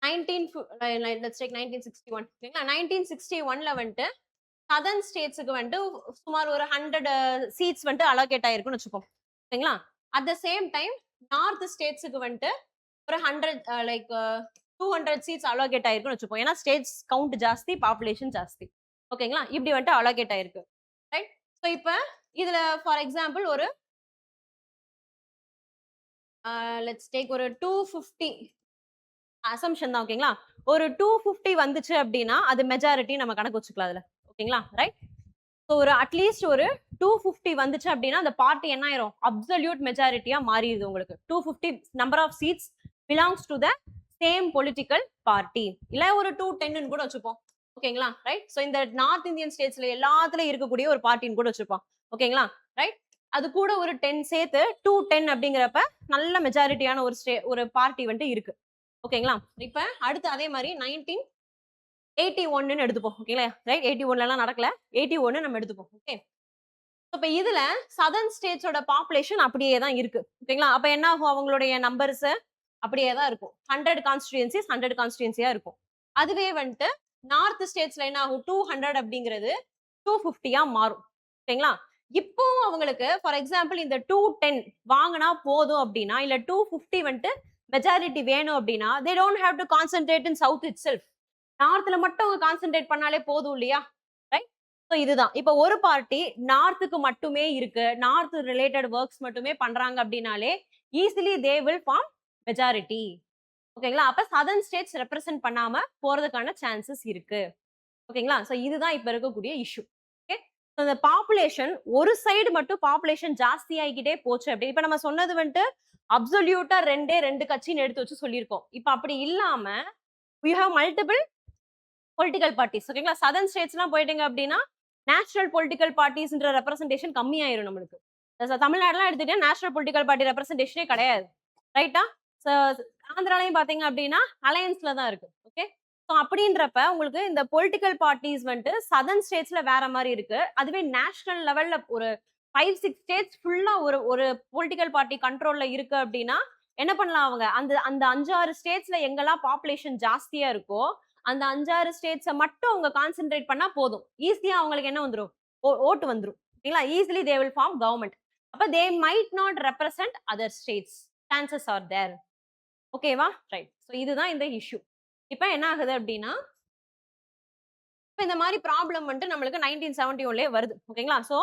1961 ஓகேங்களா? 1961ல வந்துட்டு சதர்ன் ஸ்டேட்ஸ்க்கு வந்துட்டு சுமார் ஒரு 100 சீட்ஸ் வந்துட்டு அலோகேட் ஆயிருக்குன்னு வச்சுப்போம். ஓகேங்களா? At the same time north ஸ்டேட்ஸ்க்கு வந்துட்டு ஒரு 100 லைக் 200 சீட்ஸ் அலோகேட் ஆயிருக்குன்னு வச்சுப்போம். ஏன்னா ஸ்டேட்ஸ் கவுண்ட் ஜாஸ்தி, பாப்புலேஷன் ஜாஸ்தி. ஓகேங்களா? இப்படி வந்துட்டு அலோகேட் ஆயிருக்கு. ரைட். ஸோ இப்ப இதுல ஃபார் எக்ஸாம்பிள் ஒரு லெட்ஸ் டேக் ஒரு 250 அசம்ஷன் தான். ஓகேங்களா? ஒரு 250 வந்துச்சு அப்படின்னா அது மெஜாரிட்டி நம்ம கணக்கு வச்சுக்கலாம் அதுல. ஓகேங்களா? ரைட். ஸோ ஒரு அட்லீஸ்ட் ஒரு 250 வந்துச்சு அப்படின்னா அந்த பார்ட்டி என்ன ஆயிரும்? அப்சல்யூட் மெஜாரிட்டியா மாறிடுது உங்களுக்கு. 250 number of seats belongs to the same political party. இல்ல ஒரு 210 கூட வச்சுப்போம். ஓகேங்களா? ரைட். ஸோ இந்த நார்த் இந்தியன் ஸ்டேட்ஸ்ல எல்லாத்துலயும் இருக்கக்கூடிய ஒரு பார்ட்டின்னு கூட வச்சுப்போம். ஓகேங்களா? ரைட். அது கூட ஒரு 10 சேர்த்து 210 அப்படிங்கிறப்ப நல்ல மெஜாரிட்டியான ஒரு பார்ட்டி வந்துட்டு இருக்கு. ஓகேங்களா? இப்ப அடுத்து அதே மாதிரி 1981 எடுத்துப்போம். ஓகேங்களா? ரைட். 81ல எல்லாம் நடக்கல. 81 நம்ம எடுத்துப்போம். ஓகே. இப்ப இதுல சதர்ன் ஸ்டேட்ஸோட பாப்புலேஷன் அப்படியே தான் இருக்கு. ஓகேங்களா? அப்ப என்ன ஆகும்? அவங்களுடைய நம்பர்ஸ் அப்படியே தான் இருக்கும். 100 கான்ஸ்டிடியூன்சிஸ் 100 கான்ஸ்டிடியூன்சியா இருக்கும். அதுவே வந்துட்டு நார்த் ஸ்டேட்ஸ்ல என்ன ஆகும்? 200 அப்படிங்கிறது 250யா மாறும். ஓகேங்களா? இப்போ அவங்களுக்கு ஃபார் எக்ஸாம்பிள் இந்த 210 வாங்கினா போதும் அப்படின்னா இல்ல 250 வந்துட்டு மெஜாரிட்டி வேணும் அப்படின்னா they don't have to concentrate in south itself. நார்த்ல மட்டும் அவங்க கான்சென்ட்ரேட் பண்ணாலே போதும் இல்லையா? ரைட். ஸோ இதுதான். இப்போ ஒரு பார்ட்டி நார்த்துக்கு மட்டுமே இருக்கு, நார்த் ரிலேட்டட் ஒர்க்ஸ் மட்டுமே பண்றாங்க அப்படின்னாலே easily they will form majority. ஓகேங்களா? அப்ப சதர்ன் ஸ்டேட்ஸ் ரெப்ரசென்ட் பண்ணாம போறதுக்கான சான்சஸ் இருக்கு. ஓகேங்களா? சோ இதுதான் இப்ப இருக்கக்கூடிய இஷ்யூ. ஓகே. சோ இந்த பாப்புலேஷன் ஒரு சைடு மட்டும் பாப்புலேஷன் ஜாஸ்தி ஆகிக்கிட்டே போச்சு அப்படி இப்ப நம்ம சொன்னது வந்துட்டு அப்சல்யூட்டா 2 கட்சின்னு எடுத்து வச்சு சொல்லியிருக்கோம். இப்ப அப்படி இல்லாம we have multiple political parties. ஓகேங்களா? சதர்ன் ஸ்டேட்ஸ்லாம் போயிட்டீங்க அப்படின்னா நேஷனல் பொலிட்டிக்கல் பார்ட்டிஸ்ன்ற ரெப்ரசன்டேஷன் கம்மியாயிரும் நம்மளுக்கு. தமிழ்நாடுலாம் எடுத்துட்டா நேஷனல் பொலிட்டிக்கல் பார்ட்டி ரெப்ரசன்டேஷனே கிடையாது. ரைட்டா? சோ ஆந்திராலையும் பாத்தீங்க அப்படின்னா அலையன்ஸ்ல தான் இருக்கு. ஓகே. சோ அப்படின்றப்ப உங்களுக்கு இந்த பொலிட்டிக்கல் பார்ட்டிஸ் வந்துட்டு சதர்ன் ஸ்டேட்ஸ்ல வேற மாதிரி இருக்கு. அதுவே நேஷனல் லெவல்ல ஒரு 5, 6 ஸ்டேட்ஸ் ஃபுல்லா ஒரு ஒரு பொலிட்டிக்கல் பார்ட்டி கண்ட்ரோல்ல இருக்கு அப்படின்னா என்ன பண்ணலாம் அவங்க அந்த அந்த 5, 6 ஸ்டேட்ஸ்ல எங்கெல்லாம் பாப்புலேஷன் ஜாஸ்தியா இருக்கோ அந்த 5, 6 ஸ்டேட்ஸ மட்டும் அவங்க கான்சென்ட்ரேட் பண்ணா போதும். ஈஸியா அவங்களுக்கு என்ன வந்துரும்? ஓட்டு வந்துரும். ஓகேங்களா? Easily they will form government. அப்ப they might not represent other states. Chances are there. ஓகேவா? ரைட். சோ இதுதான் இந்த இஷ்யூ. இப்ப என்ன ஆகுது அப்படின்னா இப்ப இந்த மாதிரி ப்ராப்ளம் வந்துட்டு நம்மளுக்கு 1971லயே வருது. ஓகேங்களா? சோ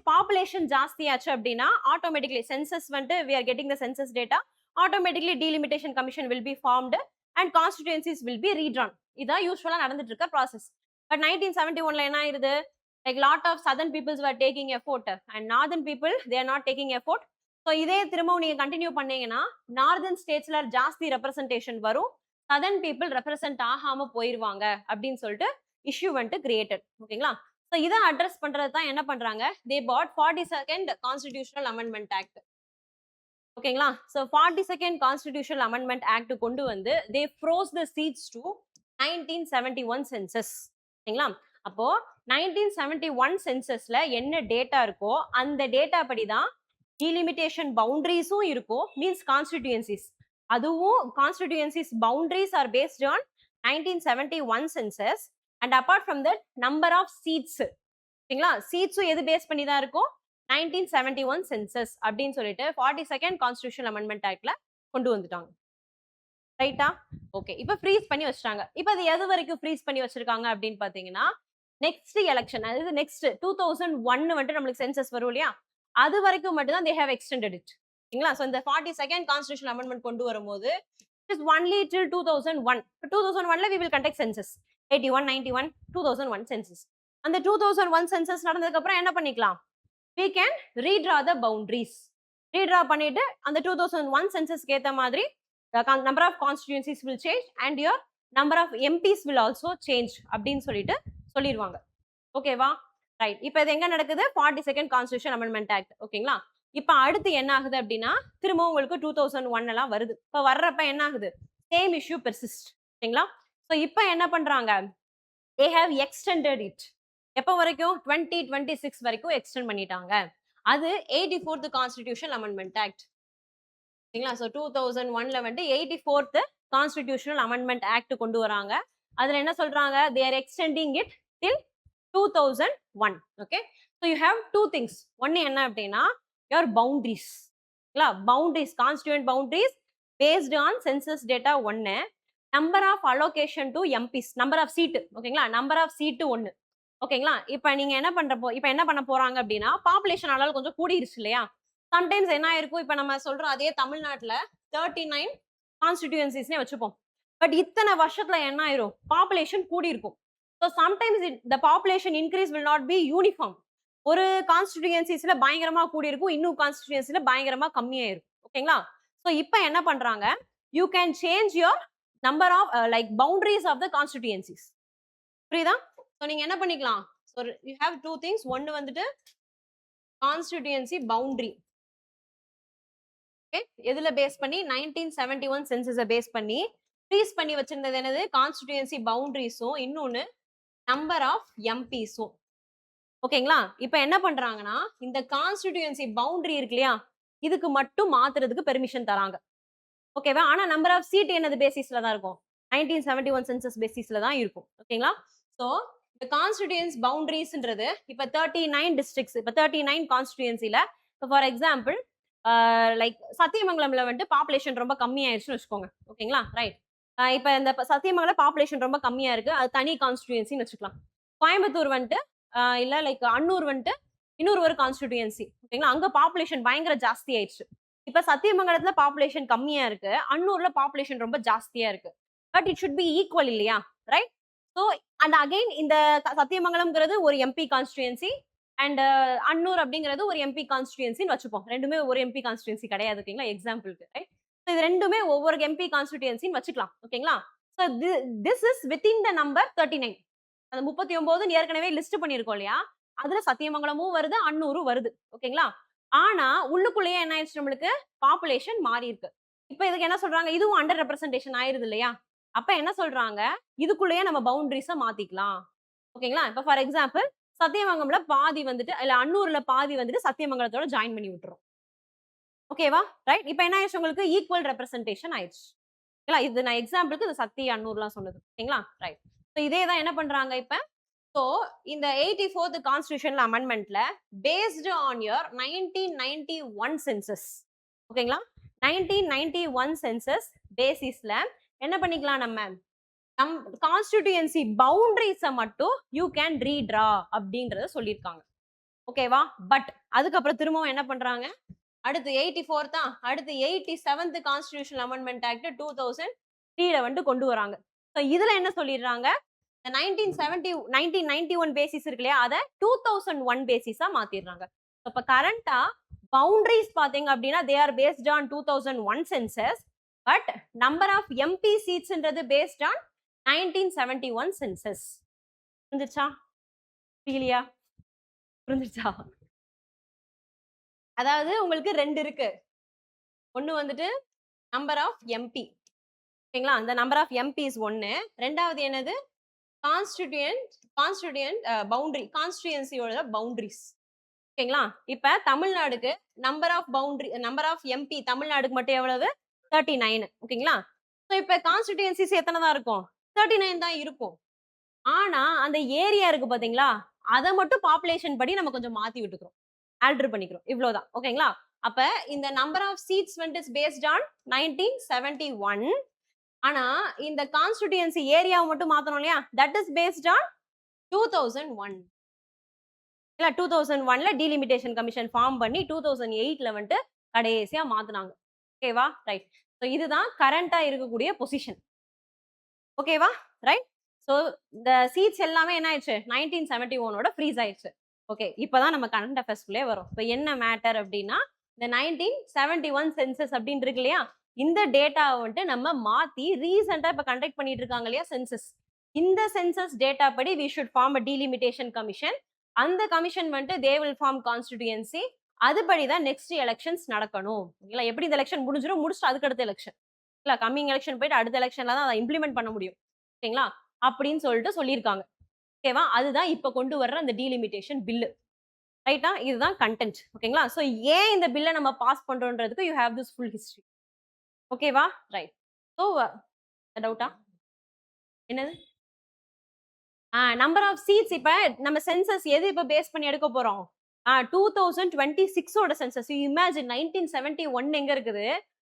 பாப்புலேஷன் ஜாஸ்தியாச்சு அப்படின்னா ஆட்டோமேட்டிக்கலி சென்சஸ் வந்துட்டு we are getting the census data automatically delimitation commission will be formed and constituencies will be redrawn. இதான் யூசுவலா நடந்துட்டு இருக்க ப்ராசஸ். பட் 1971ல என்ன ஆயிருது? Like lot of southern peoples were taking effort and northern people they are not taking effort. So இதே திரும்பவும் நீங்க continue பண்ணீங்கன்னா நார்தர்ன் ஸ்டேட்ஸ்ல ஜாஸ்தி ரெப்ரசன்டேஷன் வரும். சதர்ன் பீப்புள் ரெப்ரசென்ட் ஆகாம போயிருவாங்க அப்படின்னு சொல்லிட்டு இஷ்யூ வந்துட்டு கிரியேட்டட். ஓகேங்களா? ஸோ இதை அட்ரஸ் பண்றது தான் என்ன பண்றாங்க? They put 42nd constitutional amendment act. ஓகேங்களா? So 42nd constitutional amendment act கொண்டு வந்து they froze the seats to 1971 census. ஓகேங்களா? அப்போ 1971 சென்சஸ்ல என்ன டேட்டா இருக்கோ அந்த டேட்டா படி தான் டீலிமிட்டேஷன் பவுண்டரிஸும் இருக்கும். Means constituencies. அதுவும் constituencies boundaries are based on 1971 census and apart from that number of seats. ஓகேங்களா? சீட்ஸும் எது பேஸ் பண்ணி தான் இருக்கும்? 1971 சென்சஸ் அப்படின்னு சொல்லிட்டு 42nd கான்ஸ்டிடியூஷனல் அமெண்ட்மெண்ட் ஆக்ட்ல கொண்டு வந்துட்டாங்க. ரைட்டா? ஓகே. இப்ப ஃப்ரீஸ் பண்ணி வச்சிட்டாங்க. இப்ப அது எது வரைக்கும் ஃப்ரீஸ் பண்ணி வச்சிருக்காங்க அப்படின்னு பாத்தீங்கன்னா நெக்ஸ்ட் எலெக்ஷன் அதாவது நெக்ஸ்ட் 2001 வந்துட்டு நம்மளுக்கு சென்சஸ் வரும் இல்லையா? அது வரைக்கும் மட்டும் தான் they have extended it. ஓகேங்களா? சோ இந்த 42nd கான்ஸ்டிடியூஷனல் அமெண்ட்மெண்ட் கொண்டு வரும்போது it is only till 2001. 2001ல we will conduct census. 81, 91, 2001 census. அந்த 2001 census நடந்ததுக்கு அப்புறம் என்ன பண்ணிக்கலாம்? We can redraw the boundaries. Redraw பண்ணிட்டு அந்த 2001 censusக்கு ஏத்த மாதிரி the number of constituencies will change and your number of MPs will also change அப்படின்னு சொல்லிட்டு சொல்லிடுவாங்க. ஓகேவா? ரைட். இப்ப இது எங்க நடக்குது? 42nd constitution amendment act. ஓகேங்களா? இப்ப அடுத்து என்ன ஆகுது அப்படின்னா திரும்ப உங்களுக்கு 2001 எல்லாம் வருது. இப்ப வர்றப்ப என்ன ஆகுது? Same issue persist. ஓகேங்களா? சோ இப்ப என்ன பண்றாங்க? they have extended it. எப்ப வரைக்கும்? 2026 வரைக்கும் எக்ஸ்டெண்ட் பண்ணிட்டாங்க. அது 84th கான்ஸ்டிடியூஷன் அமெண்ட்மெண்ட் ஆக்ட். ஓகேங்களா? சோ 2001ல வந்து 84th கான்ஸ்டிடியூஷனல் அமெண்ட்மெண்ட் ஆக்ட் கொண்டு வராங்க. அதுல என்ன சொல்றாங்க? they are extending it till 2001. Okay, so you have two things. One என்ன அப்படின்னா your boundaries. boundaries, constituent boundaries based on census data ஒன்னு, number of allocation to MPs, number of seat. ஓகேங்களா? number of seat ஒன்னு. ஓகேங்களா? இப்ப நீங்க என்ன பண்ண போறாங்க அப்படின்னா பாப்புலேஷன் அளவு கொஞ்சம் கூடிருச்சு இல்லையா? சம்டைம்ஸ் என்ன ஆயிருக்கும்? இப்ப நம்ம சொல்றோம் அதே தமிழ்நாட்டுல 39 கான்ஸ்டிடியூன்சிஸ்னே வச்சுப்போம். பட் இத்தனை வருஷத்துல என்ன ஆயிரும்? பாப்புலேஷன் கூடி இருக்கும். So sometimes the population increase will not be uniform. ஒரு கான்ஸ்டிடியூன்சிஸ்ல பயங்கரமா கூடி இருக்கும், இன்னும் கான்ஸ்டிடியூன்சில பயங்கரமா கம்மியாயிருக்கும். ஓகேங்களா? சோ இப்போ என்ன பண்றாங்க? You can change your number of like boundaries of the constituencies. புரியுதா? சோ நீங்க என்ன பண்ணிக்கலாம்? So you have two things. ஒன்னு வந்துட்டு constituency boundary. ஓகே, எதுல பேஸ் பண்ணி? 1971 சென்சஸ பேஸ் பண்ணி ஃப்ரீஸ் பண்ணி வச்சிருந்தது என்னது? கான்ஸ்டிடியூன்சி பவுண்டரிஸும் இன்னொன்னு நம்பர் ஆஃப் எம்பிஸும். ஓகேங்களா? இப்ப என்ன பண்றாங்கன்னா இந்த கான்ஸ்டிடியூன்சி பவுண்டரி இருக்கு இல்லையா, இதுக்கு மட்டும் மாத்துறதுக்கு பெர்மிஷன் தராங்க. ஓகேவா? ஆனா நம்பர் ஆஃப் சீட் என்னது பேசிஸ்ல தான் இருக்கும்? 1971 சென்சஸ் பேசிஸ்ல தான் இருக்கும். ஓகேங்களா? சோ இந்த கான்ஸ்டிடியூன்ஸ் பவுண்டரிஸ்ன்றது இப்ப 39 டிஸ்ட்ரிக்ட்ஸ், இப்ப 39 கான்ஸ்டிடியூன்சில ஃபார் எக்ஸாம்பிள் லைக் சத்தியமங்கலம்ல வந்து பாப்புலேஷன் ரொம்ப கம்மியாயிருச்சுன்னு வச்சுக்கோங்க. ஓகேங்களா? ரைட். இப்ப இந்த சத்தியமங்கலம் பாப்புலேஷன் ரொம்ப கம்மியா இருக்கு, அது தனி கான்ஸ்டிடியூன்சின்னு வச்சுக்கலாம். கோயம்புத்தூர் வந்துட்டு இல்ல லைக் அன்னூர் வந்துட்டு இன்னொரு ஒரு கான்ஸ்டிடியூன்சி. ஓகேங்களா? அங்க பாப்புலேஷன் பயங்கர ஜாஸ்தி ஆயிடுச்சு. இப்ப சத்தியமங்கலத்துல பாப்புலேஷன் கம்மியா இருக்கு, அன்னூர்ல பாப்புலேஷன் ரொம்ப ஜாஸ்தியா இருக்கு. But it should be equal இல்லையா? ரைட்? ஸோ அண்ட் அகைன் இந்த சத்தியமங்கலம்ங்கிறது ஒரு எம்பி கான்ஸ்டிடுவன்சி அண்ட் அன்னூர் அப்படிங்கிறது ஒரு எம்பி கான்ஸ்டிடுவன்சின்னு வச்சுப்போம். ரெண்டுமே ஒரு எம்பி கான்ஸ்டிடுவன்சி கிடையாது ஓகேங்களா? எக்ஸாம்பிளுக்கு ரைட்? ஸோ இது ரெண்டுமே ஒவ்வொரு எம்பி கான்ஸ்டிடுவன்சின்னு வச்சுக்கலாம் ஓகேங்களா? So this is within the number 39. அந்த 39 ஏற்கனவே லிஸ்ட் பண்ணியிருக்கோம் இல்லையா? அதுல சத்தியமங்கலமும் வருது, அன்னூரும் வருது ஓகேங்களா? ஆனா உள்ளுக்குள்ளேயே என்ன ஆயிடுச்சு நம்மளுக்கு பாப்புலேஷன் மாறி இருக்கு. இப்ப இதுக்கு என்ன சொல்றாங்க? இதுவும் அண்டர் ரெப்ரசன்டேஷன் ஆயிருது இல்லையா? அப்ப என்ன சொல்றாங்க? இதுக்குள்ளேயே நம்ம பவுண்டரிஸ மாத்திக்கலாம். ஓகேங்களா? இப்ப ஃபார் எக்ஸாம்பிள் சத்தியமங்கலம்ல பாதி வந்துட்டு இல்ல அன்னூர்ல பாதி வந்துட்டு சத்தியமங்கலத்தோட ஜாயின் பண்ணி விட்டுரும். ஓகேவா? ரைட்? இப்ப என்ன ஆயிடுச்சு உங்களுக்கு ஈக்குவல் ரெப்ரசன்டேஷன் ஆயிடுச்சு. ஓகேங்களா? இது நான் எக்ஸாம்பிளுக்கு இது சத்திய அன்னூர்லாம் சொன்னது. ஓகேங்களா? ரைட். சோ இதே தான் என்ன பண்றாங்க இப்ப? சோ இந்த 84th கான்ஸ்டிடியூஷனல் அமெண்ட்மென்ட்ல பேஸ்ட் ஆன் யுவர் 1991 சென்சஸ் ஓகேங்களா? 1991 சென்சஸ் பேசிஸ்ல என்ன பண்ணிக்கலாம் நம்ம கான்ஸ்டிடியூயன்சி பவுண்டரிஸ மட்டும் யூ கேன் ரீட்ரா அப்படின்றத சொல்லியிருக்காங்க. ஓகேவா? பட் அதுக்கப்புறம் திரும்பவும் என்ன பண்றாங்க? அடுத்து 84 தான் அடுத்து 87th கான்ஸ்டிடியூஷனல் அமெண்ட்மெண்ட் ஆக்ட் 2003ல வந்து கொண்டு வராங்க. சோ இதுல என்ன சொல்லிடுறாங்க? 1991 பேசிஸ் இருக்கு இல்லையா? அத 2001 பேசிஸா மாத்திடுறாங்க. இப்ப கரண்டா பவுண்டரிஸ் பாத்தீங்க அப்படின்னா they are based on 2001 census but number of MP சீட்ஸ்ன்றது பேஸ்ட் ஆன் 1971 சென்சஸ். புரிஞ்சிருச்சா? புரியலையா? புரிஞ்சிருச்சா? அதாவது உங்களுக்கு ரெண்டு இருக்கு. ஒன்னு வந்துட்டு நம்பர் ஆஃப் எம்பி ஓகேங்களா? அந்த நம்பர் ஆஃப் எம்பிஸ் ஒன்னு. ரெண்டாவது என்னது? கான்ஸ்டிடியூயன்ட் பவுண்டரி கான்ஸ்டிடியூயன்சியோட பவுண்டரிஸ் ஓகேங்களா? இப்ப தமிழ்நாடுக்கு நம்பர் ஆஃப் எம்பி தமிழ்நாடுக்கு மட்டும் எவ்வளவு? 39 ஓகேங்களா? சோ இப்ப கான்ஸ்டிடியூயன்சிஸ் எத்தனை தான் இருக்கும்? 39 தான் இருக்கும். ஆனா அந்த ஏரியா இருக்கு பாத்தீங்களா? அத மட்டும் பாப்புலேஷன் படி நம்ம கொஞ்சம் மாத்தி விட்டுக்கிறோம். ஆல்டர் பண்ணிக்கிறோம். இவ்வளவுதான் ஓகேங்களா? அப்ப இந்த நம்பர் ஆஃப் சீட்ஸ் வந்து இஸ் பேஸ்ட் ஆன் 1971. ஆனா இந்த கான்ஸ்டிடியூயன்சி ஏரியாவை மட்டும் மாத்தணும் இல்லையா? That is based on 2001. இல்ல 2001ல டீலிமிட்டேஷன் கமிஷன் ஃபார்ம் பண்ணி 2008ல வந்துட்டு கடைசியா மாத்துனாங்க. ஓகேவா? ரைட். சோ இதுதான் கரண்டா இருக்கக்கூடிய பொசிஷன். ஓகேவா? ரைட். சோ இந்த சீட்ஸ் எல்லாமே என்ன ஆயிடுச்சு? 1971ஓட ஃப்ரீஸ் ஆயிடுச்சு. ஓகே. இப்பதான் நம்ம கரண்ட் அஃபேர்ஸ்க்குள்ளே வரோம். இப்ப என்ன மேட்டர் அப்படின்னா இந்த 1971 சென்சஸ் அப்படின்னு இருக்கு இல்லையா? இந்த டேட்டாவை வந்துட்டு நம்ம மாத்தி ரீசெண்டா இப்ப கண்டக்ட் பண்ணிட்டு இருக்காங்க இல்லையா சென்சஸ். இந்த சென்சஸ் டேட்டா படி we should form a delimitation commission. அந்த கமிஷன் வந்துட்டு தே வில் ஃபார்ம் கான்ஸ்டிடியூயன்சி. அதுபடிதான் நெக்ஸ்ட் எலெக்ஷன்ஸ் நடக்கணும். இல்ல எப்படி இந்த எலெக்ஷன் முடிஞ்சிடும் முடிச்சுட்டு அதுக்கு அடுத்த எலெக்ஷன். இல்ல கம்மிங் எலெக்ஷன் போயிட்டு அடுத்த எலெக்ஷன்ல தான் அதை இம்ப்ளிமெண்ட் பண்ண முடியும். ஓகேங்களா? அப்படின்னு சொல்லிட்டு சொல்லியிருக்காங்க. ஓகேவா? அதுதான் இப்ப கொண்டு வர்ற அந்த டீலிமிட்டேஷன் பில்லு. ரைட்டா? இதுதான் கண்டென்ட். ஓகேங்களா? சோ ஏன் இந்த பில்ல நம்ம பாஸ் பண்றோம்ன்றதுக்கு you have this full history. ஓகேவா? ரைட். சோ டவுட்டா? என்னது? நம்பர் ஆஃப் சீட்ஸ் இப்ப நம்ம சென்சஸ் எது இப்ப பேஸ் பண்ணி எடுக்க போறோம்? 2026ஓட சென்சஸ். யூ இமேஜின் 1971 எங்க இருக்குது?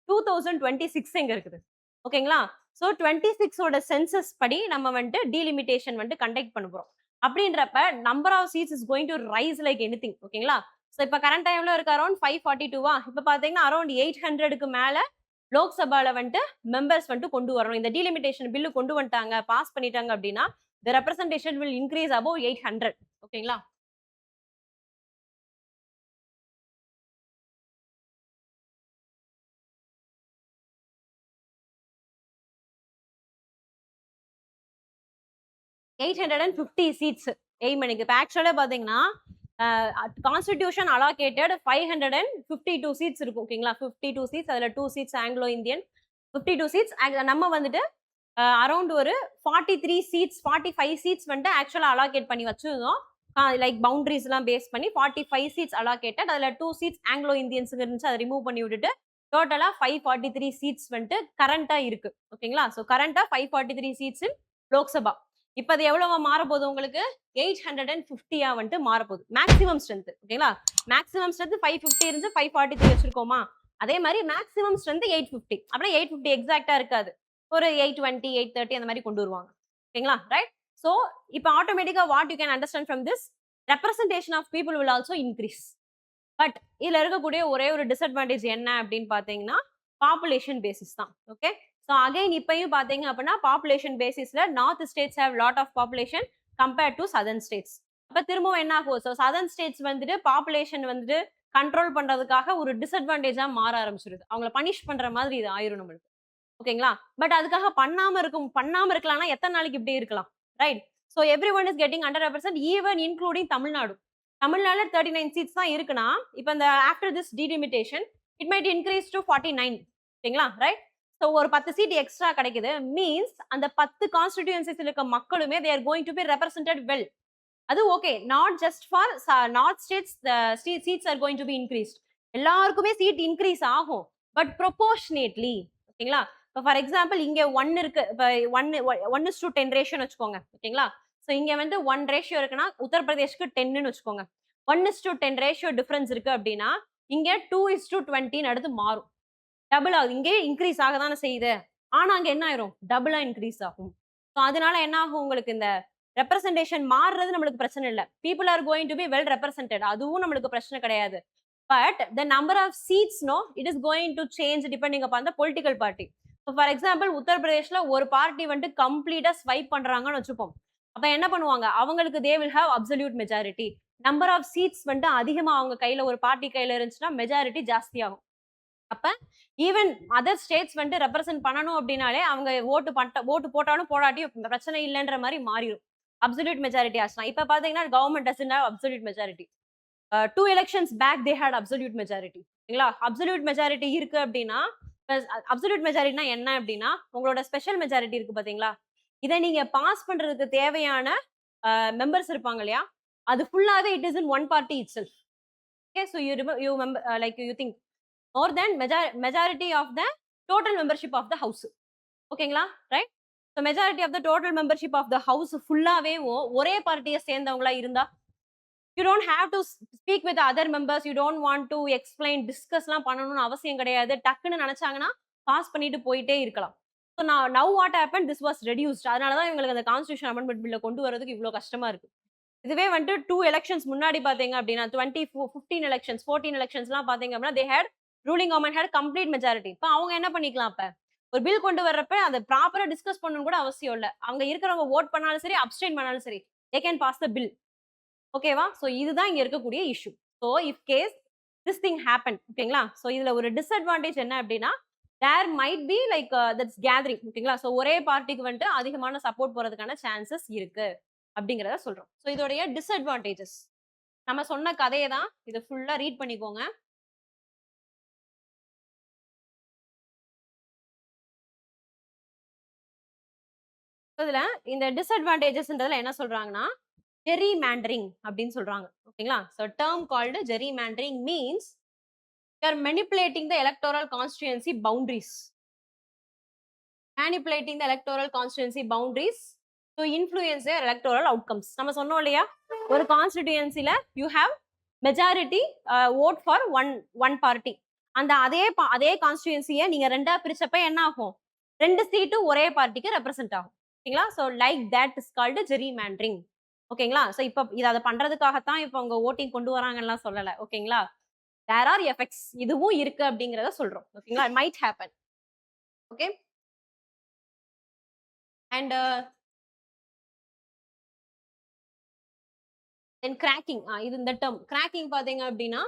2026 எங்க இருக்குது? ஓகேங்களா? சோ 26ஓட சென்சஸ் படி நம்ம வந்துட்டு டீலிமிட்டேஷன் வந்துட்டு கண்டக்ட் பண்ண போறோம். அப்படின்றப்ப number of seats is going to rise like anything. ஓகேங்களா? சோ இப்ப கரண்ட் டைம்ல இருக்கு அரௌண்ட் 542வா? இப்ப பாத்தீங்கன்னா அரௌண்ட் 800க்கு மேல லோக்சபால வந்துட்டு மெம்பர்ஸ் வந்துட்டு கொண்டு வரணும். இந்த டீலிமிட்டேஷன் பில்லு கொண்டு வந்துட்டாங்க, பாஸ் பண்ணிட்டாங்க அப்படின்னா the representation will increase above 800. ஓகேங்களா? Eight hundred and 50 seats aim பண்ணிக்கு. இப்போ ஆக்சுவலாக பார்த்தீங்கன்னா கான்ஸ்டிடியூஷன் அலாகேட்டட் 552 சீட்ஸ் இருக்கும். ஓகேங்களா? 52 சீட்ஸ் அதில் 2 சீட்ஸ் ஆங்கிலோ இந்தியன் 52 சீட்ஸ். நம்ம வந்துட்டு அரௌண்ட் ஒரு 43 சீட்ஸ் 45 சீட்ஸ் வந்துட்டு ஆக்சுவலாக அலாகேட் பண்ணி வச்சிருந்தோம். லைக் பவுண்டரிஸ் எல்லாம் பேஸ் பண்ணி 45 சீட்ஸ் அலாகேட்டட். அதுல 2 சீட்ஸ் ஆங்கிலோ இந்தியன்ஸுக்கு இருந்துச்சு, அதை ரிமூவ் பண்ணி விட்டுட்டு டோட்டலா 543 சீட்ஸ் வந்துட்டு கரண்டா இருக்கு. ஓகேங்களா? ஸோ கரண்டா 543 சீட்ஸ் இன் லோக்சபா. இப்ப அது எவ்வளவு மாறப்போகுது உங்களுக்கு? 850 வந்துட்டு மாறப்போகுது. Maximum strength. ஓகேங்களா? மேக்ஸிமம் ஸ்ட்ரென்த் 550 இருந்து 543 வச்சிருக்கோமா? அதே மாதிரி மேக்ஸிமம் ஸ்ட்ரென்த் 850. அப்படின்னா 850 எக்ஸாக்டா இருக்காது. ஒரு 820 830 அந்த மாதிரி கொண்டு வருவாங்க. ஓகேங்களா? ரைட். So, இப்போ automatically what you can understand from this, representation of people will also increase. But இதுல இருக்கக்கூடிய ஒரே ஒரு டிஸ்அட்வான்டேஜ் என்ன அப்படின்னு பாத்தீங்கன்னா பாப்புலேஷன் பேசிஸ் தான். ஓகே, ஸோ அகைன் இப்பயும் பாத்தீங்க அப்படின்னா பாப்புலேஷன் பேசிஸ்ல north states have lot of population compared to southern states. அப்ப திரும்பவும் என்ன ஆகும், ஸோ சதர்ன் ஸ்டேட்ஸ் வந்துட்டு பாப்புலேஷன் வந்துட்டு கண்ட்ரோல் பண்றதுக்காக ஒரு டிஸ்அட்வான்டேஜா மாற ஆரம்பிச்சிருது. அவங்கள பனிஷ் பண்ற மாதிரி இது ஆயிரும் நம்மளுக்கு. ஓகேங்களா, பட் அதுக்காக பண்ணாம இருக்கலாம்னா எத்தனை நாளைக்கு இப்படி இருக்கலாம், right? So everyone is getting under represent, even including Tamil Nadu. தமிழ்நாடுல 39 சீட்ஸ் தான் இருக்குன்னா, இப்போ இந்த after this delimitation it might increase to 49. ஓகேங்களா, ரைட்? ஸோ ஒரு 10 சீட் எக்ஸ்ட்ரா கிடைக்குது மீன்ஸ் அந்த 10 கான்ஸ்டிடியூன்சிஸ் இருக்க மக்களுமே they are going to be represented well. அது okay, not just for north states seats are going to be increased. எல்லாருக்குமே seat increase ஆகும், but proportionately. ஓகேங்களா, இப்போ ஃபார் எக்ஸாம்பிள் இங்க 1 இருக்கு, இப்போ 1:10 ரேஷியோன்னு வச்சுக்கோங்க. ஓகேங்களா, ஸோ இங்க வந்து 1 ரேஷியோ இருக்குன்னா உத்தரப்பிரதேஷ்க்கு 10ன்னு வச்சுக்கோங்க. 1:10 ரேஷியோ டிஃபரன்ஸ் இருக்கு அப்படின்னா இங்க 2:20 அடுத்து மாறும். டபுள் ஆகுது, இங்கே இன்க்ரீஸ் ஆக தானே செய்யுது, ஆனா அங்க என்ன ஆயிரும், டபுளா இன்க்ரீஸ் ஆகும். ஸோ அதனால என்ன ஆகும், உங்களுக்கு இந்த ரெப்ரசன்டேஷன் மாறுறது நம்மளுக்கு பிரச்சனை இல்ல. People are going to be well represented, அதுவும் நம்மளுக்கு பிரச்சனை கிடையாது. But the number of seats no it is going to change depending upon the political party. இப்போ ஃபார் எக்ஸாம்பிள் உத்தரப்பிரதேஷ்ல ஒரு பார்ட்டி வந்துட்டு கம்ப்ளீட்டா ஸ்வைப் பண்றாங்கன்னு வச்சுப்போம். அப்ப என்ன பண்ணுவாங்க, அவங்களுக்கு they will have absolute majority. Number of seats வந்துட்டு அதிகமா அவங்க கையில ஒரு பார்ட்டி கையில இருந்துச்சுன்னா மெஜாரிட்டி ஜாஸ்தி ஆகும். அப்ப ஈவன் அதர் ஸ்டேட்ஸ் வந்துட்டு ரெப்ரசென்ட் பண்ணணும் அப்படின்னாலே அவங்க ஓட்டு போட்டாலும் போடாட்டியும் பிரச்சனை இல்லைன்ற மாதிரி மாறிடும். அப்சல்யூட் மெஜாரிட்டி ஆச்சுனா இப்ப பாத்தீங்கன்னா government doesn't have absolute majority. 2 elections back they had absolute majority. சரிங்களா, அப்சல்யூட் மெஜாரிட்டி இருக்கு அப்படின்னா, அப்சல்யூட் மெஜாரிட்டினா என்ன அப்படின்னா உங்களோட ஸ்பெஷல் மெஜாரிட்டி இருக்கு பாத்தீங்களா, இதை நீங்க பாஸ் பண்றதுக்கு தேவையான மெம்பர்ஸ் இருப்பாங்க இல்லையா, அது ஃபுல்லாவே it is in one party itself. Okay, so you member like you think more then majority of the total membership of the house. ஓகேங்களா, right? So majority of the total membership of the house ஃபுல்லாவே ஒரே பார்ட்டியை சேர்ந்தவங்களா இருந்தா you don't have to speak with other members, you don't want to explain டிஸ்கஸ்லாம் பண்ணணும்னு அவசியம் கிடையாது. டக்குன்னு நினைச்சாங்கன்னா பாஸ் பண்ணிட்டு போயிட்டே இருக்கலாம். ஸோ நான் now what happen, this was reduced. அதனால தான் இவங்களுக்கு அந்த கான்ஸ்டியூஷன் அமெண்ட்மெண்ட் பில்ல கொண்டு வரதுக்கு இவ்வளோ கஷ்டமா இருக்கு. இதுவே வந்துட்டு 2 எலெக்ஷன்ஸ் முன்னாடி பாத்தீங்க அப்படின்னா 2015 எலெக்ஷன்ஸ் 14 எலெக்ஷன்ஸ்லாம் பாத்தீங்க அப்படின்னா they had ruling government had complete majority. இப்போ அவங்க என்ன பண்ணிக்கலாம், இப்ப ஒரு பில் கொண்டு வர்றப்ப அதை ப்ராப்பரா டிஸ்கஸ் பண்ணணும் கூட அவசியம் இல்லை. அவங்க இருக்கிறவங்க ஓட் பண்ணாலும் சரி அப்ஸ்டெயின் பண்ணாலும் சரி they can pass the bill. ஓகேவா, ஸோ இதுதான் இங்க இருக்கக்கூடிய issue. So if case this thing happen, ஓகேங்களா, ஸோ இதுல ஒரு டிஸ்அட்வான்டேஜ் என்ன அப்படின்னா there might be like that's gathering. ஓகேங்களா, ஸோ ஒரே பார்ட்டிக்கு வந்துட்டு அதிகமான சப்போர்ட் போறதுக்கான சான்சஸ் இருக்கு அப்படிங்கிறத சொல்றோம். ஸோ இதோடைய டிஸ்அட்வான்டேஜஸ் நம்ம சொன்ன கதையை தான் இதை ஃபுல்லா ரீட் பண்ணிக்கோங்க. இதுல இந்த டிஸ்அட்வான்டேஜஸ்ன்றதுல என்ன சொல்றாங்கன்னா ஜெரி மேண்டரிங் அப்படின்னு சொல்றாங்க. ஓகேங்களா, so term called gerrymandering means you are manipulating the electoral constituency boundaries. Manipulating the electoral constituency boundaries to influence their electoral outcomes. நம்ம சொன்னோம் இல்லையா, ஒரு கான்ஸ்டிடியூன்சில you have majority vote for one party. அந்த அதே கான்ஸ்டிடியூன்சியை நீங்க ரெண்டா பிரிச்சப்ப என்ன ஆகும், 2 சீட்டும் ஒரே பார்ட்டிக்கு ரெப்ரசென்ட் ஆகும். ஓகேங்களா, so like that is called gerrymandering. ஓகேங்களா, ஸோ இப்போ அதை பண்றதுக்காகத்தான் இப்போ அவங்க ஓட்டிங் கொண்டு வராங்கலாம் சொல்லல. ஓகேங்களா, தேர் ஆர் எஃபெக்ட்ஸ், இதுவும் இருக்கு அப்படிங்கிறத சொல்றோம். ஓகேங்களா, it might happen. Okay, and then cracking, இது இந்த டேர்ம் கிராக்கிங் பாத்தீங்க அப்படின்னா,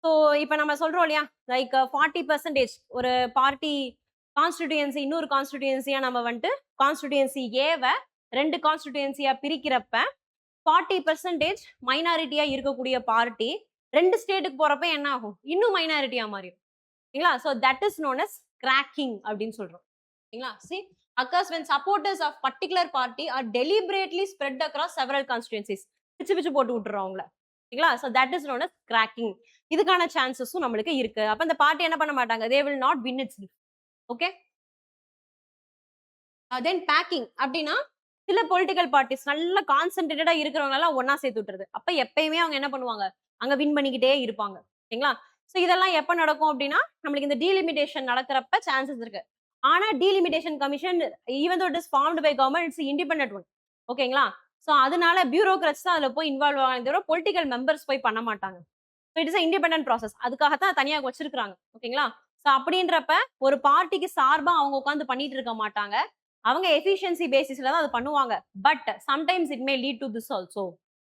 ஸோ இப்போ நம்ம சொல்றோம் இல்லையா, லைக் 40% ஒரு பார்ட்டி கான்ஸ்டிடியூன்சி இன்னொரு கான்ஸ்டிடியூன்சியா நம்ம வந்துட்டு கான்ஸ்டிடியூன்சி ஏவை 2 கான்ஸ்டிடியூன்சியா பிரிக்கிறப்ப 40% மைனாரிட்டியா இருக்கக்கூடிய பார்ட்டி 2 ஸ்டேட்டுக்கு போறப்ப என்ன ஆகும், இன்னும் மைனாரிட்டியா மாறிடும். ஓகேங்களா, so that is known as cracking அப்படின்னு சொல்றோம். ஓகேங்களா, see occurs when supporters of particular party are deliberately spread across several constituencies. பிச்சு போட்டு விட்டுறோம் அவங்கள. ஓகேங்களா, so that is known as cracking. இதுக்கான சான்சஸும் நம்மளுக்கு இருக்கு. அப்ப இந்த பார்ட்டி என்ன பண்ண மாட்டாங்க, they will not win its. Okay, then packing அப்படின்னா சில பொலிட்டிக்கல் பார்ட்டிஸ் நல்ல கான்சென்ட்ரேட்டடா இருக்கிறவங்க எல்லாம் ஒன்னா சேர்த்து விட்டுறது. அப்ப எப்பயுமே அவங்க என்ன பண்ணுவாங்க, அங்க வின் பண்ணிக்கிட்டே இருப்பாங்க. ஓகேங்களா, ஸோ இதெல்லாம் எப்ப நடக்கும் அப்படின்னா நம்மளுக்கு இந்த டீலிமிட்டேஷன் நடக்கிறப்ப சான்சஸ் இருக்கு. ஆனா delimitation commission even though it is formed by government, it's independent one. ஓகேங்களா, ஸோ அதனால பியூரோக்ராட்ஸ் தான் அதுல போய் இன்வால்வ் ஆகாத தவிர பொலிட்டிக்கல் மெம்பர்ஸ் போய் பண்ண மாட்டாங்க. So it is independent process. அதுக்காக தான் தனியாக வச்சிருக்காங்க. ஓகேங்களா? ஸோ அப்படின்றப்ப ஒரு பார்ட்டிக்கு சார்பா அவங்க உட்காந்து பண்ணிட்டு இருக்க மாட்டாங்க. அவங்க எஃபிஷியன்சி பேசிஸ்ல தான் அது பண்ணுவாங்க. But sometimes it may lead to this also.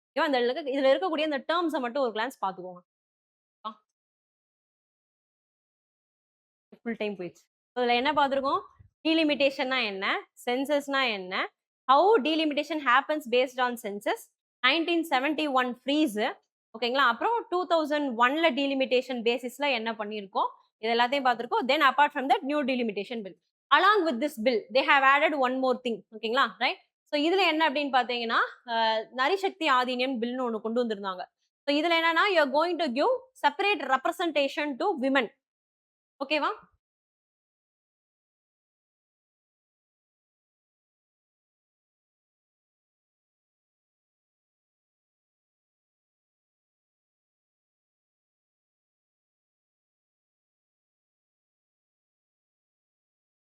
ஓகேவா? இதுல இருக்கக்கூடிய இந்த டேர்ம்ஸை மட்டும் ஒரு கிளான்ஸ் பார்த்துக்கோங்க. ஃபுல் டைம் போயிடுச்சு. இதுல என்ன பார்த்துருக்கோம்? டீலிமிட்டேஷன்னா என்ன, சென்சஸ்னா என்ன, how delimitation happens based on census, 1971 freeze, ஓகேங்களா? அப்புறம் 2001ல டீலிமிட்டேஷன் பேசிஸ்ல என்ன பண்ணியிருக்கோம், இது எல்லாத்தையும் பார்த்துருக்கோம். Then apart from that new delimitation bill. Along with this bill they have added one more thing. ஓகேங்களா? ரைட். ஸோ இதுல என்ன அப்படின்னு பார்த்தீங்கன்னா, நரிசக்தி ஆதீனியம் பில்னு ஒன்று கொண்டு வந்திருந்தாங்க. ஸோ இதுல என்னன்னா, you are going to give separate representation to women. ஓகேவா?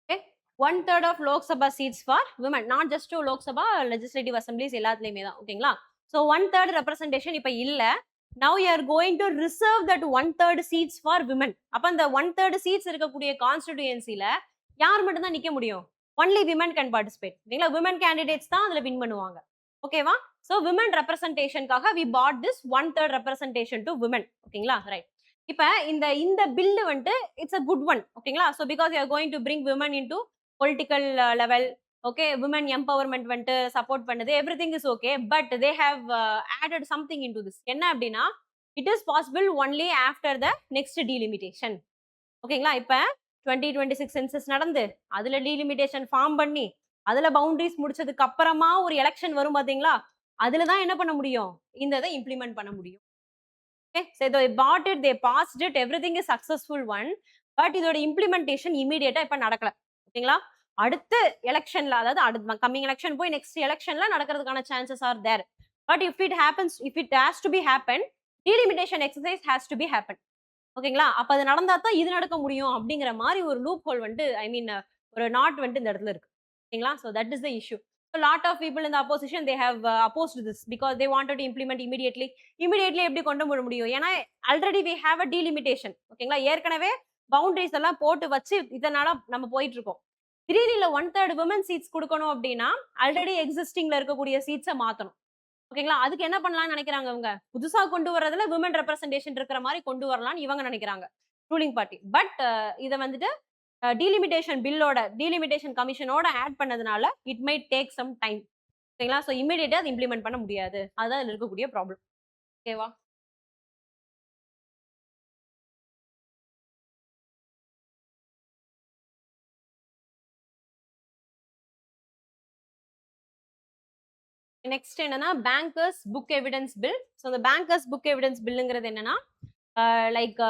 Okay. 1/3 of Lok Sabha seats for women, not just to Lok Sabha legislative assemblies எல்லாத்துலயுமே தான். ஓகேங்களா? So 1/3 representation இப்ப இல்ல. Now you are going to reserve that 1/3 seats for women. அப்ப அந்த 1/3 seats இருக்கக்கூடிய கான்ஸ்டிடியூயன்சில யார் மட்டும் தான் நிக்க முடியும்? Only women can participate. ஓகேங்களா? women candidates தான் அதுல வின் பண்ணுவாங்க. ஓகேவா? So women representationக்காக we bought this 1/3 representation to women. ஓகேங்களா? ரைட். இப்ப இந்த பில் வந்துட்டு இட்ஸ் அ குட் ஒன். ஓகேங்களா? So because you are going to bring women in to political level. Okay, women empowerment வந்துட்டு சப்போர்ட் பண்ணுது, every thing is okay. But they have added something in to this. என்ன அப்படின்னா, it is possible only after the next delimitation. ஓகேங்களா? இப்ப 2026 census நடந்து அதுல delimitation form பண்ணி அதுல பவுண்டரிஸ் முடிச்சதுக்கு அப்புறமா ஒரு எலெக்ஷன் வரும் பாத்தீங்களா, அதுல தான் என்ன பண்ண முடியும், இந்த இதை இம்ப்ளிமெண்ட் பண்ண முடியும். Okay, so they bought it, they passed it, everything is successful one. But இதோட implementation immediate இப்ப நடக்கல. ஓகேங்களா? அடுத்த எலெக்ஷன்ல, அதாவது அடுத்த கம்மிங் எலெக்ஷன் போய் நெக்ஸ்ட் எலெக்ஷன்ல நடக்கிறதுக்கான chances are there. But if it happens, if it has to be happen, delimitation exercise has to be happen. ஓகேங்களா? அப்ப அது நடந்தா தான் இது நடக்க முடியும் அப்படிங்கிற மாதிரி ஒரு லூப் ஹோல் வந்துட்டு, ஐ மீன் ஒரு நாட் வந்துட்டு இந்த இடத்துல இருக்கு. ஓகேங்களா? So that is the issue. So lot of people in the opposition, they have opposed this because they wanted to implement immediately. எப்படி கொண்டு வர முடியும்? ஏன்னா already we have a delimitation. ஓகேங்களா? ஏற்கனவே பவுண்டரிஸ் எல்லாம் போட்டு வச்சு இதனால நம்ம போயிட்டு இருக்கோம். திடீர்னு 1/3 women seats கொடுக்கணும் அப்படின்னா ஆல்ரெடி எக்ஸிஸ்டிங்ல இருக்கக்கூடிய சீட்ஸை மாத்தணும். ஓகேங்களா? அதுக்கு என்ன பண்ணலாம்னு நினைக்கிறாங்க அவங்க? புதுசா கொண்டு வரதுல விமன் ரெப்ரசன்டேஷன் இருக்கிற மாதிரி கொண்டு வரலாம்னு இவங்க நினைக்கிறாங்க, ரூலிங் பார்ட்டி. பட் இதை வந்துட்டு டீலிமிட்டேஷன் பில்லோட, டீலிமிட்டேஷன் கமிஷனோட ஆட் பண்ணதுனால it may take some time. ஓகேங்களா? ஸோ இமீடியட்டா அதை இம்ப்ளிமெண்ட் பண்ண முடியாது. அதுதான் இதுல இருக்கக்கூடிய ப்ராப்ளம். ஓகேவா? நெக்ஸ்ட் என்னன்னா, bankers book evidence bill. So இந்த பேங்கர்ஸ் புக் எவிடன்ஸ் பில்லுங்கிறது என்னன்னா, like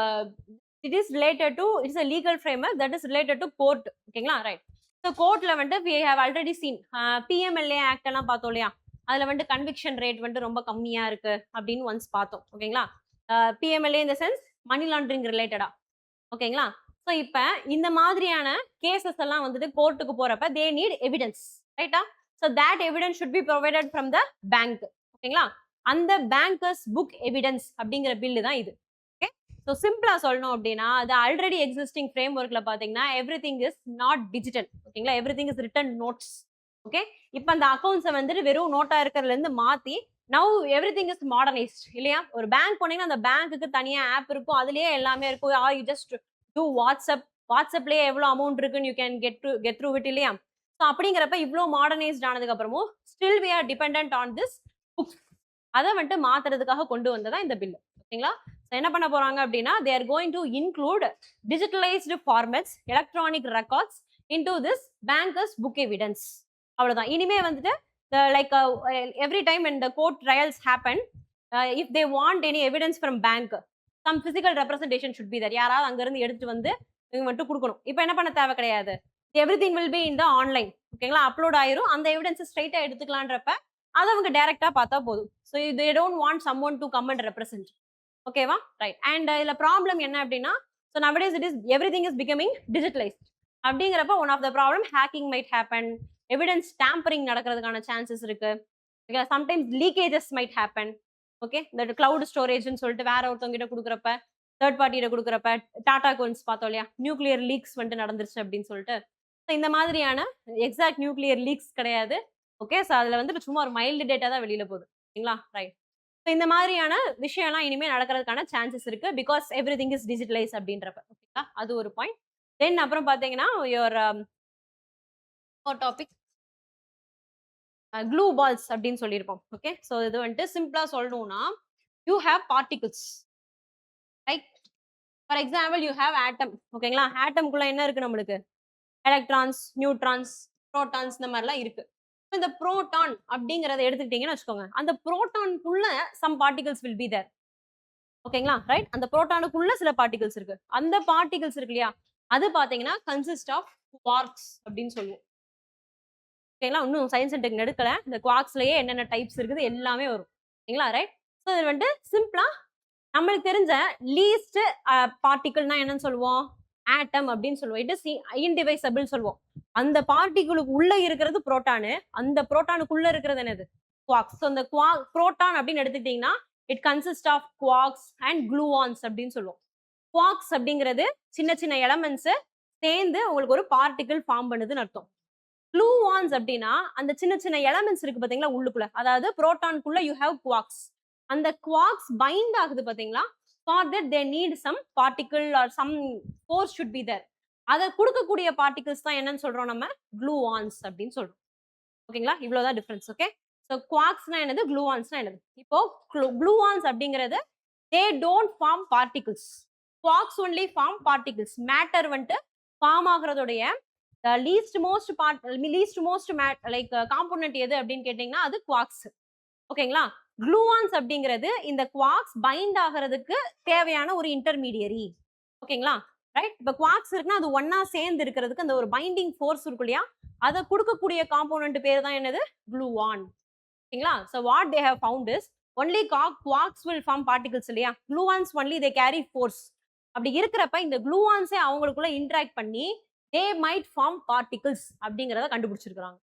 it is related to, it's a legal framework that is related to court. ஓகேங்களா? ரைட். ஸோ கோர்ட்ல வந்துட்டு we have already seen PMLA act எல்லாம் பார்த்தோம் இல்லையா, அதுல வந்துட்டு கன்விக்ஷன் ரேட் வந்துட்டு ரொம்ப கம்மியா இருக்கு அப்படின்னு ஒன்ஸ் பார்த்தோம். ஓகேங்களா? PMLA இந்த சென்ஸ் மணி லாண்டரிங் ரிலேட்டடா. ஓகேங்களா? ஸோ இப்ப இந்த மாதிரியான கேசஸ் எல்லாம் வந்துட்டு கோர்ட்டுக்கு போறப்ப தே நீட் எவிடன்ஸ். ரைட்டா? So that evidence should be provided from the bank. ஓகேங்களா? அந்த பேங்கர்ஸ் புக் எவிடன்ஸ் அப்படிங்கிற பில்லு தான் இது. ஓகே, ஸோ சிம்பிளா சொல்லணும் அப்படின்னா, அது ஆல்ரெடி எக்ஸிஸ்டிங் ஃப்ரேம் ஒர்க்ல பாத்தீங்கன்னா everything is not digital. ஓகேங்களா? Everything is written notes. Okay, இப்போ அந்த அக்கௌண்ட்ஸை வந்துட்டு வெறும் நோட்டா இருக்கிறதுல இருந்து மாத்தி now everything is modernised இல்லையா? ஒரு பேங்க் போனீங்கன்னா அந்த பேங்க்குக்கு தனியா ஆப் இருக்கும், அதுலயே எல்லாமே இருக்கும். யூ ஜஸ்ட் டூ வாட்ஸ்அப்லயே எவ்வளவு அமௌண்ட் இருக்குன்னு you can get through it இல்லையா? ஸோ அப்படிங்கிறப்ப இவ்வளோ மாடர்னைஸ்ட் ஆனதுக்கு அப்புறமும் still we are dependent on this books. அதை வந்துட்டு மாத்துறதுக்காக கொண்டு வந்ததா இந்த பில். ஓகேங்களா? ஸோ என்ன பண்ண போறாங்க அப்படின்னா, they are going to include digitalised formats, electronic records into this bankers book evidence. அவ்வளவுதான். இனிமே வந்துட்டு like every time when the court trials happen, if they want any evidence from bank, some physical representation should be there. யாராவது அங்க இருந்து எடுத்து வந்து இவங்க மட்டும் கொடுக்கணும். இப்போ என்ன பண்ண தேவை கிடையாது, everything will be in the online. ஓகேங்களா? அப்லோட் ஆயிரும், அந்த எவிடன்ஸ் ஸ்ட்ரைட்டா எடுத்துக்கலான்றப்ப அதை அவங்க டைரக்டா பார்த்தா போதும். So they don't want someone to come and represent. ஓகேவா? ரைட். அண்ட் இதுல ப்ராப்ளம் என்ன அப்படின்னா, so nowadays it is everything is becoming digitalized. அப்படிங்கிறப்ப one of the problem hacking might happen, evidence tampering நடக்கிறதுக்கான சான்சஸ் இருக்கு. Sometimes leakages might happen. Okay இந்த cloud ஸ்டோரேஜ்னு சொல்லிட்டு வேற ஒருத்தவங்க கிட்ட கொடுக்குறப்ப, தேர்ட் பார்ட்டி கிட்ட கொடுக்குறப்ப, டாடா கோன்ஸ் பார்த்தோம் இல்லையா, நியூக்ளியர் லீக்ஸ் வந்துட்டு நடந்துருச்சு அப்படின்னு சொல்லிட்டு. ஸோ இந்த மாதிரியான எக்ஸாக்ட் நியூக்ளியர் லீக்ஸ் கிடையாது. ஓகே ஸோ அதுல வந்துட்டு சும்மா ஒரு மைல்டு டேட்டா தான் வெளியில போகுது. சரிங்களா? ரைட். ஸோ இந்த மாதிரியான விஷயம்லாம் இனிமே நடக்கிறதுக்கான சான்சஸ் இருக்கு. பிகாஸ் எவ்ரிதிங் இஸ் டிஜிட்டலைஸ் அப்படின்றப்ப. ஓகேங்களா? அது ஒரு பாயிண்ட். தென் அப்புறம் பார்த்தீங்கன்னா, யுவர் டாபிக் க்ளூ பால்ஸ் அப்படின்னு சொல்லியிருப்போம். ஓகே ஸோ இது வந்துட்டு சிம்பிளா சொல்லணும்னா, you have particles right. For example you have atom. ஓகேங்களா? ஆட்டம்குள்ள என்ன இருக்கு நம்மளுக்கு? எலக்ட்ரான்ஸ், நியூட்ரான்ஸ், புரோட்டான்ஸ் இந்த மாதிரிலாம் இருக்கு. இந்த புரோட்டான் அப்படிங்கறத எடுத்துக்கிட்டீங்கன்னு வச்சுக்கோங்க. அந்த புரோட்டானுக்குள்ள some particles will be there. ஓகேங்களா? ரைட். அந்த புரோட்டானுக்குள்ள சில பார்ட்டிகல்ஸ் இருக்கு. அந்த பார்ட்டிகல்ஸ் இருக்கு இல்லையா? அது பாத்தீங்கன்னா கன்சிஸ்ட் ஆஃப் குவார்க்ஸ் அப்படின்னு சொல்லுவோம். ஓகேங்களா? இன்னும் சயின்ஸ் அண்ட் டெக் எடுக்கல. இந்த குவார்க்ஸ்லயே என்னென்ன டைப்ஸ் இருக்குது எல்லாமே வரும். ஓகேங்களா? ரைட். ஸோ இது வந்துட்டு சிம்பிளா நம்மளுக்கு தெரிஞ்ச லீஸ்ட் பார்ட்டிகல்னா என்னன்னு சொல்லுவோம்? ஆட்டம் அப்படின்னு சொல்லுவோம். இட் இஸ் இன்டிவைசபிள் சொல்லுவோம். அந்த பார்ட்டிகளுக்கு உள்ள இருக்கிறது புரோட்டானு, அந்த புரோட்டானுக்குள்ள இருக்கிறது என்னது? குவார்க்ஸ். ஸோ அந்த புரோட்டான் அப்படின்னு எடுத்துக்கிட்டீங்கன்னா it consist of quarks and gluons அப்படின்னு சொல்லுவோம். குவார்க்ஸ் அப்படிங்கிறது சின்ன சின்ன எலமெண்ட்ஸ் சேர்ந்து உங்களுக்கு ஒரு பார்ட்டிகிள் ஃபார்ம் பண்ணுதுன்னு அர்த்தம். குளூவான்ஸ் அப்படின்னா அந்த சின்ன சின்ன எலமெண்ட்ஸ் இருக்கு பாத்தீங்களா உள்ளுக்குள்ள, அதாவது புரோட்டானுக்குள்ள யூ ஹேவ் குவார்க்ஸ். அந்த குவார்க்ஸ் பைண்ட் ஆகுது பாத்தீங்களா? For that they need some particle or some force should be there. அதை கொடுக்கக்கூடிய பார்ட்டிகிள்ஸ் தான் என்னன்னு சொல்றோம் நம்ம? குளூவான்ஸ் அப்படின்னு சொல்றோம். ஓகேங்களா? இவ்வளவுதான் டிஃபரன்ஸ். ஓகே ஸோ குவார்க்ஸ்னா என்னது, குளூவான்ஸ்னா என்னது? இப்போ குளூவான்ஸ் அப்படிங்கிறது they don't form particles. Quarks only form particles. Matter வந்துட்டு ஃபார்ம் ஆகுறதுடைய லீஸ்ட் மோஸ்ட் லைக் காம்போனன்ட் எது அப்படின்னு கேட்டீங்கன்னா அது குவார்க்ஸ். ஓகேங்களா? குளூவான்ஸ் அப்படிங்கிறது இந்த குவார்க்ஸ் பைண்ட் ஆகிறதுக்கு தேவையான ஒரு இன்டர்மீடியரி. ஓகேங்களா? ரைட். இப்ப குவார்க்ஸ் இருக்குன்னா அது ஒன்னா சேர்ந்து இருக்கிறதுக்கு அந்த ஒரு பைண்டிங் ஃபோர்ஸ் இருக்கு இல்லையா, அதை கொடுக்கக்கூடிய காம்போனன்ட் பேர் தான் என்னது? குளூவான். ஓகேங்களா? So what they have found is only quarks will form particles இல்லையா, gluons only they carry force. அப்படி இருக்கிறப்ப இந்த குளூவான்ஸே அவங்களுக்குள்ள இன்டராக்ட் பண்ணி தே மைட் ஃபார்ம் பார்ட்டிகல்ஸ் அப்படிங்கிறத கண்டுபிடிச்சிருக்காங்க.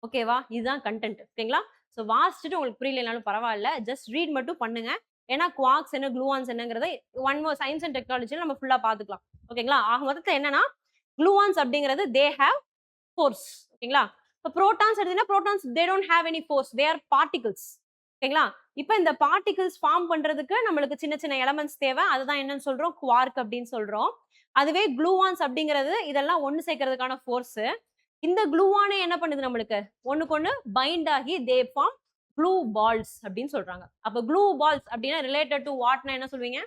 ஓகேவா? இதுதான் கண்டென்ட். ஓகேங்களா? ஸோ வாசிச்சுட்டு உங்களுக்கு புரியலனாலும் பரவாயில்ல, ஜஸ்ட் ரீட் மட்டும் பண்ணுங்க. ஏன்னா குவார்க்ஸ் என்ன குளூவான்ஸ் என்னங்கிறத ஒன் மோர் சயின்ஸ் அண்ட் டெக்னாலஜியில் நம்ம ஃபுல்லா பார்த்துக்கலாம். ஓகேங்களா? ஆக மொத்தத்தில் என்னன்னா குளூவான்ஸ் அப்படிங்கிறது தே ஹேவ் ஃபோர்ஸ். ஓகேங்களா? இப்போ புரோட்டான்ஸ் எடுத்தீங்கன்னா protons they don't have any force, they are particles. ஓகேங்களா? இப்போ இந்த பார்ட்டிகல்ஸ் ஃபார்ம் பண்றதுக்கு நம்மளுக்கு சின்ன சின்ன எலமெண்ட்ஸ் தேவை. அதுதான் என்னன்னு சொல்றோம்? குவார்க் அப்படின்னு சொல்றோம். அதுவே குளூவான்ஸ் அப்படிங்கிறது இதெல்லாம் ஒன்று சேர்க்கறதுக்கான ஃபோர்ஸ். இந்த குளூவானே என்ன பண்ணுது நம்மளுக்கு? ஒண்ணுக்கு ஒண்ணு பைண்ட் ஆகி தே ஃபார்ம் க்ளூ பால்ஸ் அப்படின்னு சொல்றாங்க. அப்ப க்ளூ பால்ஸ் அப்படின்னா ரிலேட்டட் டு வாட்னா என்ன சொல்வீங்க?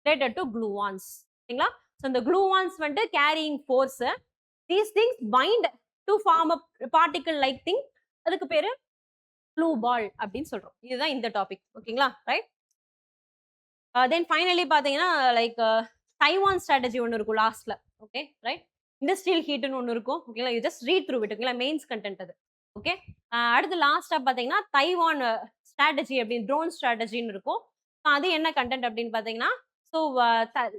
Related to gluons. ஓகேங்களா? ஸோ இந்த குளூவான்ஸ் வந்துட்டு carrying force. These things bind to form a particle like thing. அதுக்கு பேரு க்ளூ பால் அப்படின்னு சொல்றோம். இதுதான் இந்த டாபிக். ஓகேங்களா? ரைட். தென் ஃபைனலி பாத்தீங்கன்னா லைக் தைவான் ஸ்ட்ராட்டஜி ஒன்று இருக்கும் லாஸ்ட்ல. Okay right. இண்டஸ்ட்ரியல் ஹீட்னு ஒன்று இருக்கும். ஓகேங்களா? You just read through it. ஓகேங்களா? மெயின்ஸ் கண்டென்ட் அது. ஓகே அடுத்து லாஸ்டா பாத்தீங்கன்னா தைவான் ஸ்ட்ராட்டஜி அப்படின்னு ட்ரோன் ஸ்ட்ராட்டஜின்னு இருக்கும். அது என்ன கண்டென்ட் அப்படின்னு பாத்தீங்கன்னா, so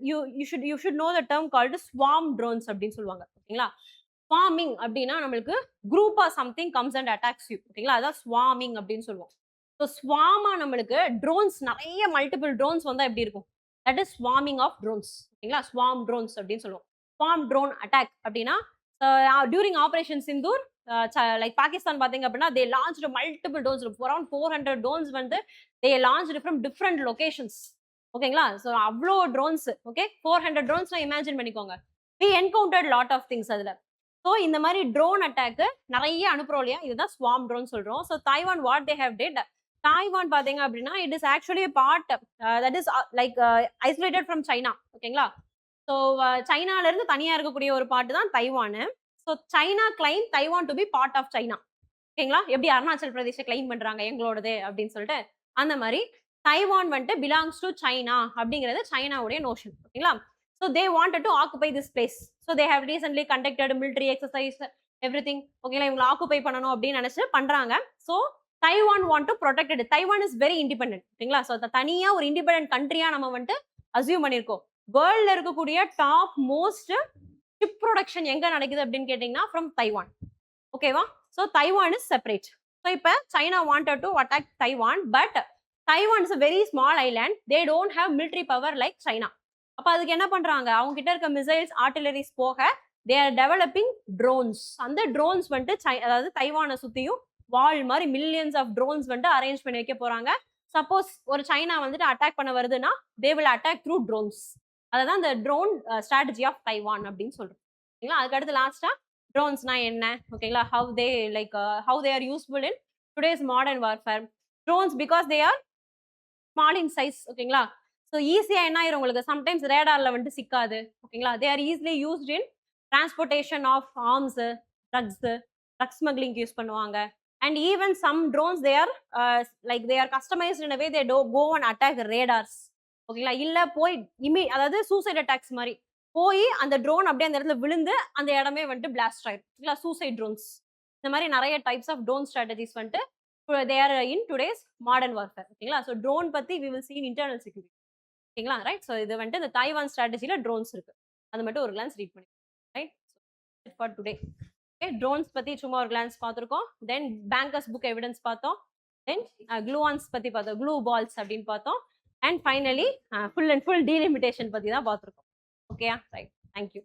you should know the term called swarm drones அப்படின்னு சொல்லுவாங்க. ஓகேங்களா? ஸ்வார்மிங் அப்படின்னா நம்மளுக்கு குரூப்பா something comes and attacks you. ஓகேங்களா? அதான் ஸ்வார்மிங் அப்படின்னு சொல்லுவோம். ஸோ ஸ்வாமா நம்மளுக்கு ட்ரோன்ஸ் நிறைய மல்டிபிள் ட்ரோன்ஸ் வந்தா எப்படி இருக்கும்? That is swarming of drones. ஓகேங்களா? ஸ்வார்ம் ட்ரோன்ஸ் அப்படின்னு சொல்லுவோம். ஸ்வார்ம் ட்ரோன் அட்டாக் அப்படின்னா during operation Sindoor like Pakistan பாத்தீங்க அப்படின்னா they launch multiple drones around 400 drones வந்து they launch from different locations. ஓகேங்களா? ஸோ அவ்வளோ ட்ரோன்ஸ். ஓகே 400 ட்ரோன்ஸ் இமேஜின் பண்ணிக்கோங்க. We encountered lot of things அதுல. ஸோ இந்த மாதிரி ட்ரோன் அட்டாக் நிறைய அனுப்புறோம் இல்லையா, இதுதான் ஸ்வார்ம் ட்ரோன் சொல்றோம். So Taiwan what they have did, Taiwan பாத்தீங்க அப்படின்னா it is actually part that is like isolated from China. ஓகேங்களா? ஸோ சைனால இருந்து தனியா இருக்கக்கூடிய ஒரு பார்ட் தான் Taiwan. So China claim Taiwan to be part of China. ஓகேங்களா? எப்படி அருணாச்சல் பிரதேச கிளைம் பண்றாங்க எங்களோடது அப்படின்னு சொல்லிட்டு அந்த மாதிரி தைவான் வந்துட்டு பிலாங்ஸ் டு சைனா அப்படிங்கிறது சைனாவுடைய நோஷன். ஓகேங்களா? So they wanted to occupy this place. So they have recently conducted military exercise everything. ஓகேங்களா? இவங்களை ஆக்குபை பண்ணணும் அப்படின்னு நினைச்சு பண்றாங்க. So Taiwan want to protect it. Taiwan is very independent. ஓகேங்களா? ஸோ தனியா ஒரு இண்டிபெண்டன்ட் கண்ட்ரியா நம்ம வந்துட்டு அசியூம் பண்ணியிருக்கோம். வேர்ல்ட்ல இருக்கக்கூடிய டாப் மோஸ்ட் ஷிப் ப்ரொடக்ஷன் எங்க நடக்குது அப்படின்னு கேட்டீங்கன்னா ஃப்ரம் தைவான். ஓகேவா? So Taiwan is separate. So இப்போ China wanted to attack Taiwan, but Taiwan is a very small island. They don't have military power like China. அப்ப அதுக்கு என்ன பண்றாங்க, அவங்க கிட்ட இருக்க மிசைல்ஸ் ஆர்டிலரிஸ் போக தே ஆர் டெவலப்பிங் ட்ரோன்ஸ். அந்த ட்ரோன்ஸ் வந்துட்டு அதாவது தைவானை சுத்தியும் வால் மாதிரி மில்லியன்ஸ் ஆஃப் ட்ரோன்ஸ் வந்துட்டு அரேஞ்ச் பண்ணி வைக்க போறாங்க. சப்போஸ் ஒரு சைனா வந்துட்டு அட்டாக் பண்ண வருதுன்னா they will attack through drones. அதான் இந்த ட்ரோன் ஸ்ட்ராட்டஜி ஆஃப் தைவான் அப்படின்னு சொல்றோம். ஓகேங்களா, அதுக்கு அடுத்து லாஸ்டா ட்ரோன்ஸ்னா என்ன, ஓகேங்களா, how they how they are useful in today's modern warfare. Drones because they are small in size. ஓகேங்களா, ஸோ ஈஸியா என்ன ஆயிரும் உங்களுக்கு, சம்டைம்ஸ் ரேடார்ல வந்துட்டு சிக்காது. ஓகேங்களா, they are easily used in transportation of arms, drugs smuggling use பண்ணுவாங்க. And even some drones they are they are customized in a way they go and attack radars. ஓகேங்களா, இல்ல போய் அதாவது சூசைட் அட்டாக்ஸ் மாதிரி போய் அந்த ட்ரோன் அப்படியே அந்த இடத்துல விழுந்து அந்த இடமே வந்துட்டு பிளாஸ்ட் ஆயிடும். ஓகேங்களா, சூசைட் ட்ரோன்ஸ். இந்த மாதிரி நிறைய டைப்ஸ் ஆஃப் ட்ரோன் ஸ்ட்ராட்டஜிஸ் வந்துட்டு they are in today's modern warfare. ஓகேங்களா, ஸோ ட்ரோன் பத்தி we will see in internal security. ஓகேங்களா, ரைட். ஸோ இது வந்துட்டு இந்த தைவான் ஸ்ட்ராட்டஜில ட்ரோன்ஸ் இருக்கு, அது மட்டும் ஒரு கிளான்ஸ் ரீட் பண்ணி right for today. Okay, drones பத்தி சும்மா ஒரு கிளான்ஸ் பார்த்துருக்கோம். தென் பேங்கர்ஸ் புக் எவிடன்ஸ் பார்த்தோம். தென் க்ளூவான்ஸ் பத்தி பார்த்தோம், க்ளூ பால்ஸ் அப்படின்னு பார்த்தோம். And finally full and full delimitation பத்தி தான் பார்த்துருக்கோம். ஓகேயா, ரைட், தேங்க்யூ.